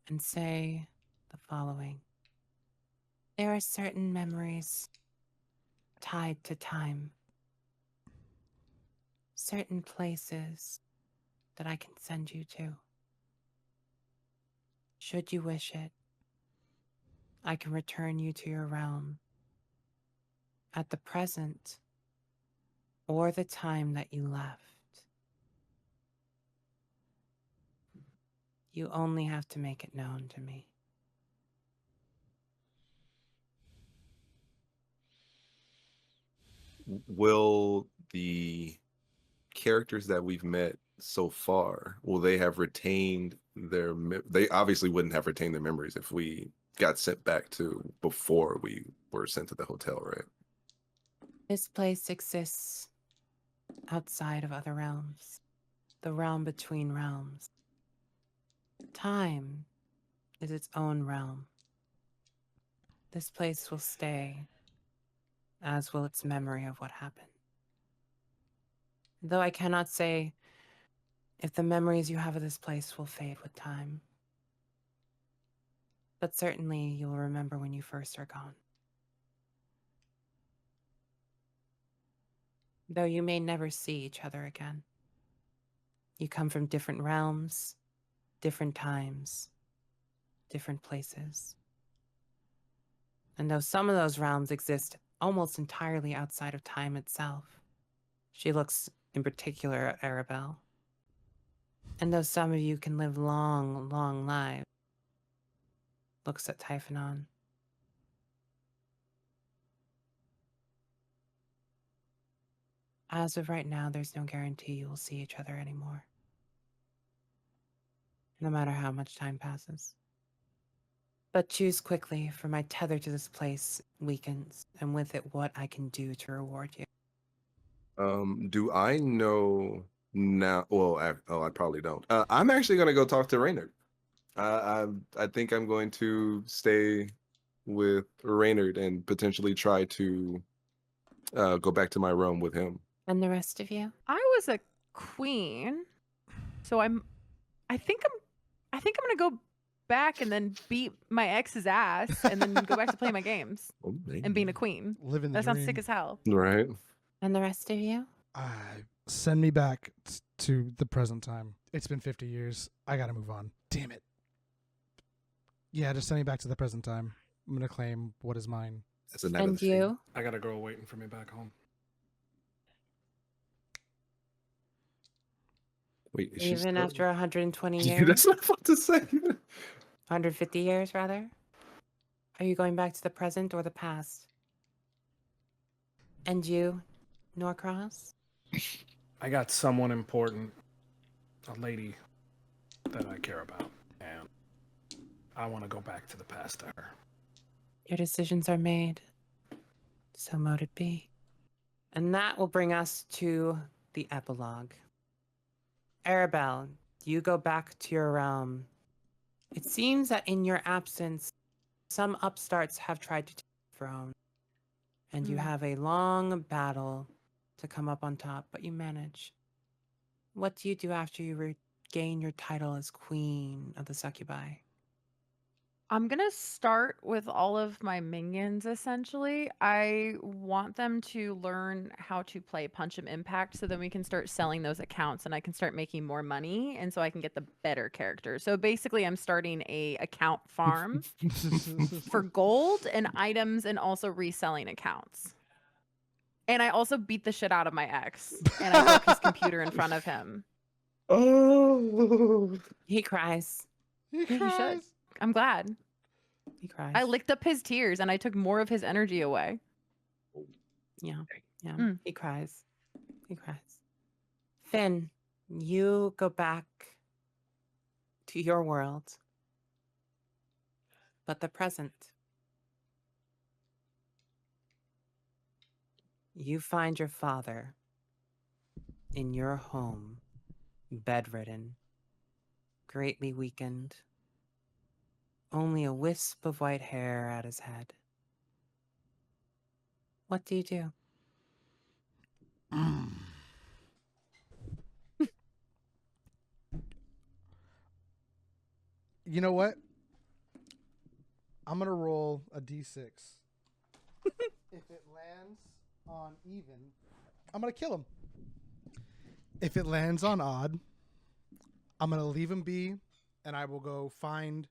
and say the following. There are certain memories tied to time, certain places that I can send you to. Should you wish it, I can return you to your realm at the present or the time that you left. You only have to make it known to me. Will the characters that we've met so far, will they have retained they obviously wouldn't have retained their memories if we got sent back to before we were sent to the hotel, right? This place exists outside of other realms, the realm between realms. Time is its own realm. This place will stay, as will its memory of what happened. Though I cannot say if the memories you have of this place will fade with time. But certainly you will remember when you first are gone. Though you may never see each other again. You come from different realms, different times, different places. And though some of those realms exist almost entirely outside of time itself, she looks in particular at Arabelle. And though some of you can live long, long lives, looks at Typhonon. As of right now, there's no guarantee you will see each other anymore. No matter how much time passes. But choose quickly, for my tether to this place weakens, and with it what I can do to reward you. Do I know now? Well, I probably don't. I'm actually gonna go talk to Reynard. I think I'm going to stay with Reynard and potentially try to go back to my realm with him. And the rest of you? I was a queen, so I think I'm gonna go back and then beat my ex's ass and then go back to playing my games Oh, and being a queen. Living the That sounds dream. sick as hell. Right. And the rest of you? Send me back to the present time. It's been 50 years. I gotta move on. Damn it. Yeah, just send me back to the present time. I'm gonna claim what is mine. That's a night of And the fiend. you? I got a girl waiting for me back home. Wait, is she Even still- after 120 Yeah, years? that's what I'm about to say. 150 years, rather? Are you going back to the present or the past? And you, Norcross? I got someone important, a lady that I care about, and I want to go back to the past to her. Your decisions are made. So mote it be. And that will bring us to the epilogue. Arabelle, you go back to your realm. It seems that in your absence, some upstarts have tried to take the throne. And you have a long battle to come up on top, but you manage. What do you do after you regain your title as Queen of the Succubi? I'm gonna start with all of my minions essentially. I want them to learn how to play Punch 'em Impact so then we can start selling those accounts and I can start making more money and so I can get the better characters. So basically I'm starting a account farm for gold and items and also reselling accounts. And I also beat the shit out of my ex and I broke his computer in front of him. Oh. He cries. You should. I'm glad. He cries. I licked up his tears and I took more of his energy away. Yeah. Mm. He cries. He cries. Finn, you go back to your world, but the present. You find your father in your home, bedridden, greatly weakened, only a wisp of white hair at his head. What do you do? You know what? I'm gonna roll a d6. If it lands on even, I'm gonna kill him. If it lands on odd, I'm gonna leave him be, and I will go find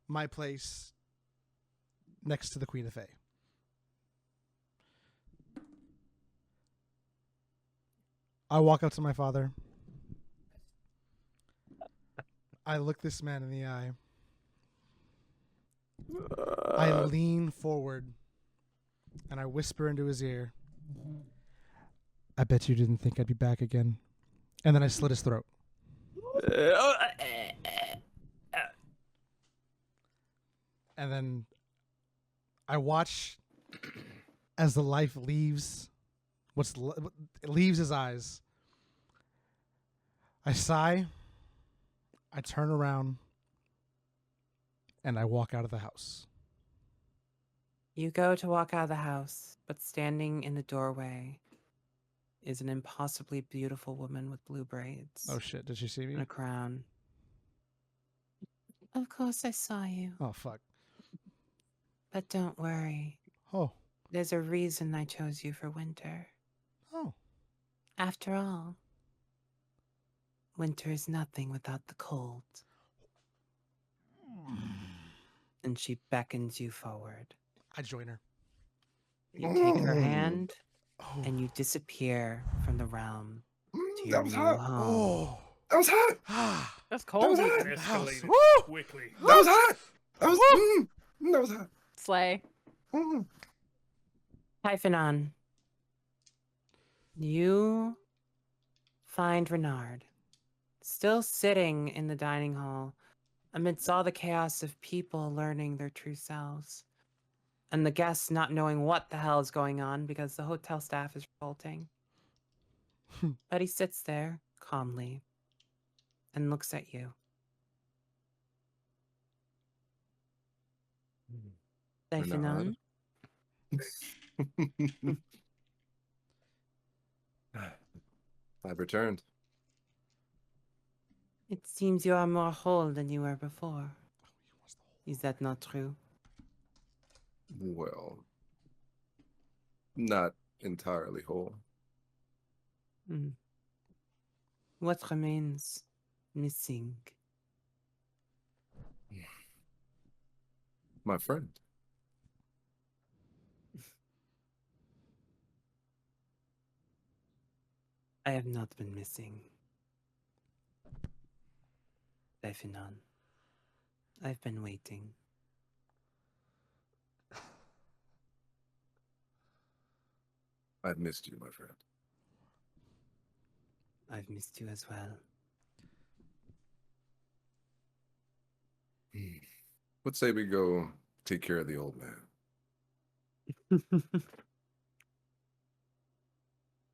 my place next to the Queen of Fae. I walk up to my father. I look this man in the eye. I lean forward and I whisper into his ear, I bet you didn't think I'd be back again. And then I slit his throat. And then I watch as the life leaves leaves his eyes. I sigh. I turn around and I walk out of the house. You go to walk out of the house, but standing in the doorway is an impossibly beautiful woman with blue braids Oh shit, did she see and me? a crown. Of course I saw you, Oh fuck. but don't worry. Oh. There's a reason I chose you for winter. Oh. After all, Winter is nothing without the cold. And she beckons you forward. I join her. You take her Mm. hand Oh. and you disappear from the realm to That your was new hot. home. Oh. That was hot. Ah. That's That was cold. hot. It The house. escalated Woo! quickly. That was hot. That was. That was hot. Slay. Mm. Typhonon, you find Renard still sitting in the dining hall amidst all the chaos of people learning their true selves and the guests not knowing what the hell is going on because the hotel staff is revolting. But he sits there calmly and looks at you. Typhonon, I've returned. it seems you are more whole than you were before. Is that not true? Well, not entirely whole. Hmm. What remains missing? My friend. I have not been missing. Typhonon, I've been waiting. I've missed you, my friend. I've missed you as well. Let's say we go take care of the old man.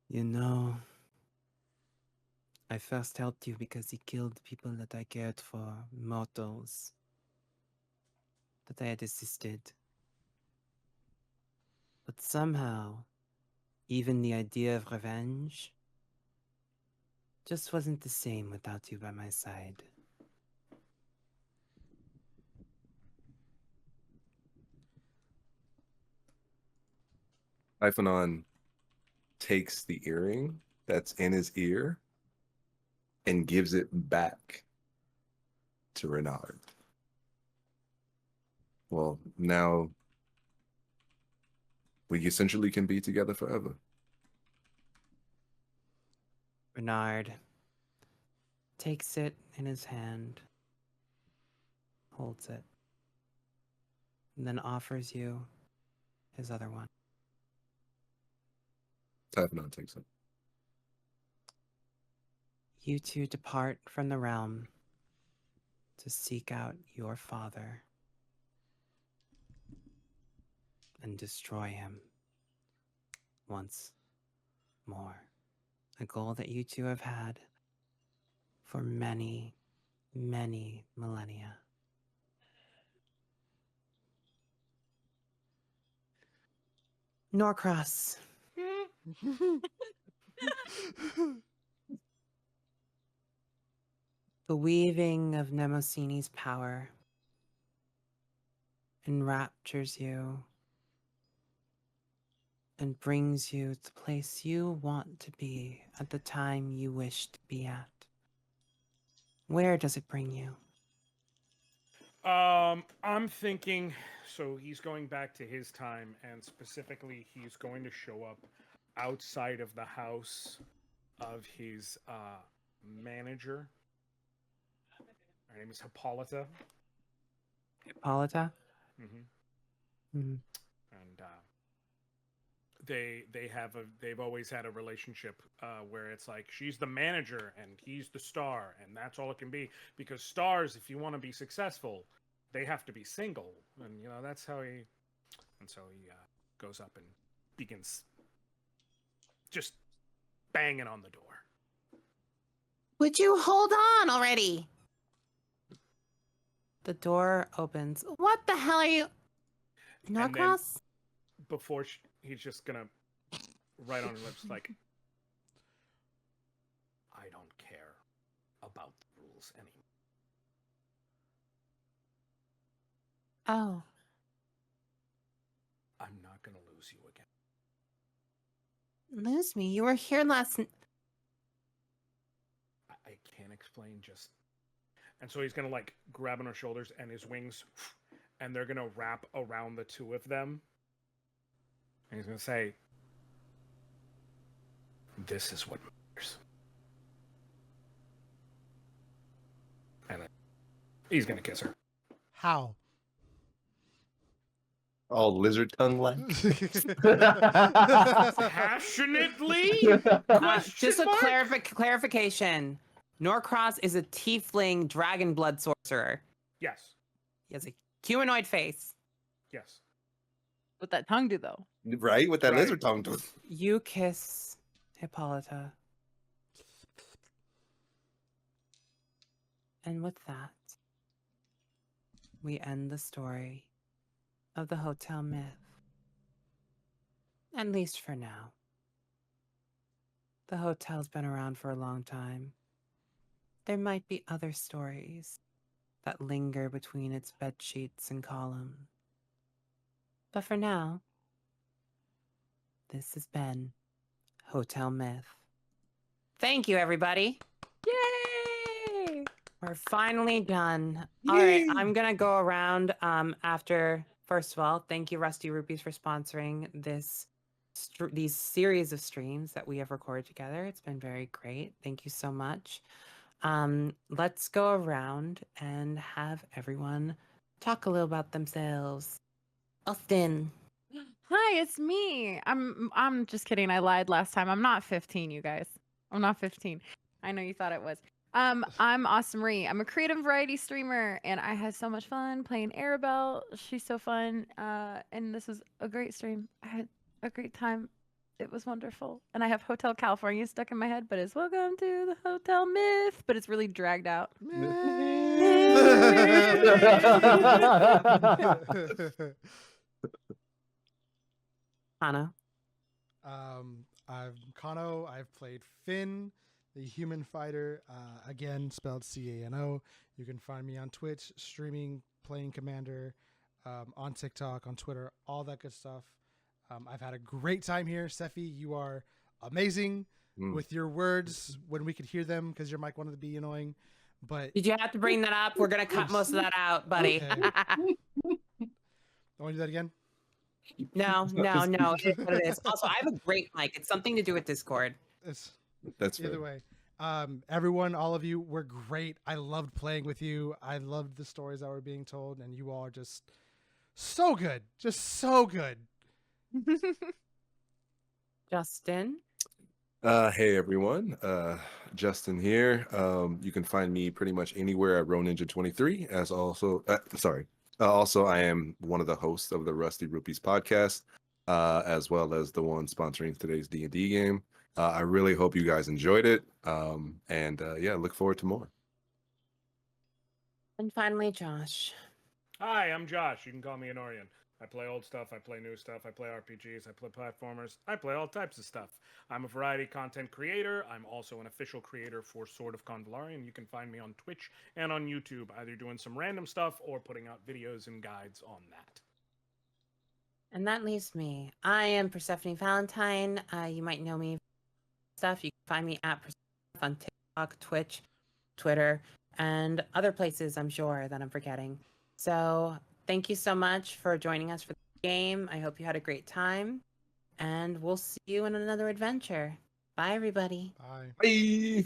You know, I first helped you because he killed people that I cared for, mortals that I had assisted. But somehow, even the idea of revenge just wasn't the same without you by my side. Typhonon takes the earring that's in his ear and gives it back to Renard. Well, now we essentially can be together forever. Renard takes it in his hand, holds it, and then offers you his other one. Typhonon takes it. You two depart from the realm to seek out your father and destroy him once more. A goal that you two have had for many, many millennia. Norcross, the weaving of Nemosini's power enraptures you and brings you to the place you want to be at the time you wish to be at. Where does it bring you? I'm thinking, so he's going back to his time, and specifically, he's going to show up outside of the house of his manager. Her name is Hippolyta. Hippolyta? Mm-hmm. Mm. And they've always had a relationship where it's like she's the manager and he's the star, and that's all it can be. Because stars, if you want to be successful, they have to be single, and that's how he. And so he goes up and begins just banging on the door. Would you hold on already? The door opens. What the hell are you? then- Norcross? Before he's just gonna write on her lips like, I don't care about the rules anymore. Oh. I'm not gonna lose you again. Lose me. You were here last I can't plane just. And so he's gonna like grab on her shoulders and his wings, and they're gonna wrap around the two of them. And he's gonna say, "This is what matters." And then he's gonna kiss her. How? All lizard tongue like. Passionately? Just a Question mark? clarification. Norcross is a tiefling dragon blood sorcerer. Yes. He has a humanoid face. Yes. What that tongue do though? Right? With that Right. lizard tongue. You kiss Hippolyta. And with that, we end the story of the hotel myth. At least for now. The hotel's been around for a long time. There might be other stories that linger between its bed sheets and columns. But for now, this has been Hotel Myth. Thank you, everybody. Yay! We're finally done. All right, I'm gonna go around after. First of all, thank you, Rusty Rupees, for sponsoring these series of streams that we have recorded together. It's been very great. Thank you so much. Let's go around and have everyone talk a little about themselves. Austen. Hi, it's me. I'm just kidding. I lied last time. I'm not 15, you guys. I'm not 15. I know you thought it was. I'm Austen Marie. I'm a creative variety streamer, and I had so much fun playing Arabelle. She's so fun. And this was a great stream. I had a great time. It was wonderful. And I have Hotel California stuck in my head, but it's Welcome to the Hotel Myth, but it's really dragged out. Hannah. I'm Kano. I've played Finn, the human fighter, again spelled Cano. You can find me on Twitch, streaming, playing Commander, on TikTok, on Twitter, all that good stuff. I've had a great time here. Sephi, you are amazing with your words when we could hear them because your mic wanted to be annoying. But Did you have to bring that up? We're going to cut most of that out, buddy. Okay. I want to do that again. No. Here's what it is. Also, I have a great mic. It's something to do with Discord. That's Either fair. way. Everyone, all of you were great. I loved playing with you. I loved the stories that were being told, and you all are just so good. Just so good. Justin. Hey everyone, Justin here. You can find me pretty much anywhere at RoNinja23. As also, also I am one of the hosts of the Rusty Rupees podcast, as well as the one sponsoring today's D&D game. I really hope you guys enjoyed it, and look forward to more. And finally, Josh. Hi, I'm Josh. You can call me Anorian. I play old stuff, I play new stuff, I play RPGs, I play platformers, I play all types of stuff. I'm a variety content creator. I'm also an official creator for Sword of Convalarian. You can find me on Twitch and on YouTube, either doing some random stuff or putting out videos and guides on that. And that leaves me. I am Persephone Valentine. You might know me stuff. You can find me at Persephone on TikTok, Twitch, Twitter, and other places I'm sure that I'm forgetting. So thank you so much for joining us for the game. I hope you had a great time, and we'll see you in another adventure. Bye, everybody. Bye. Bye.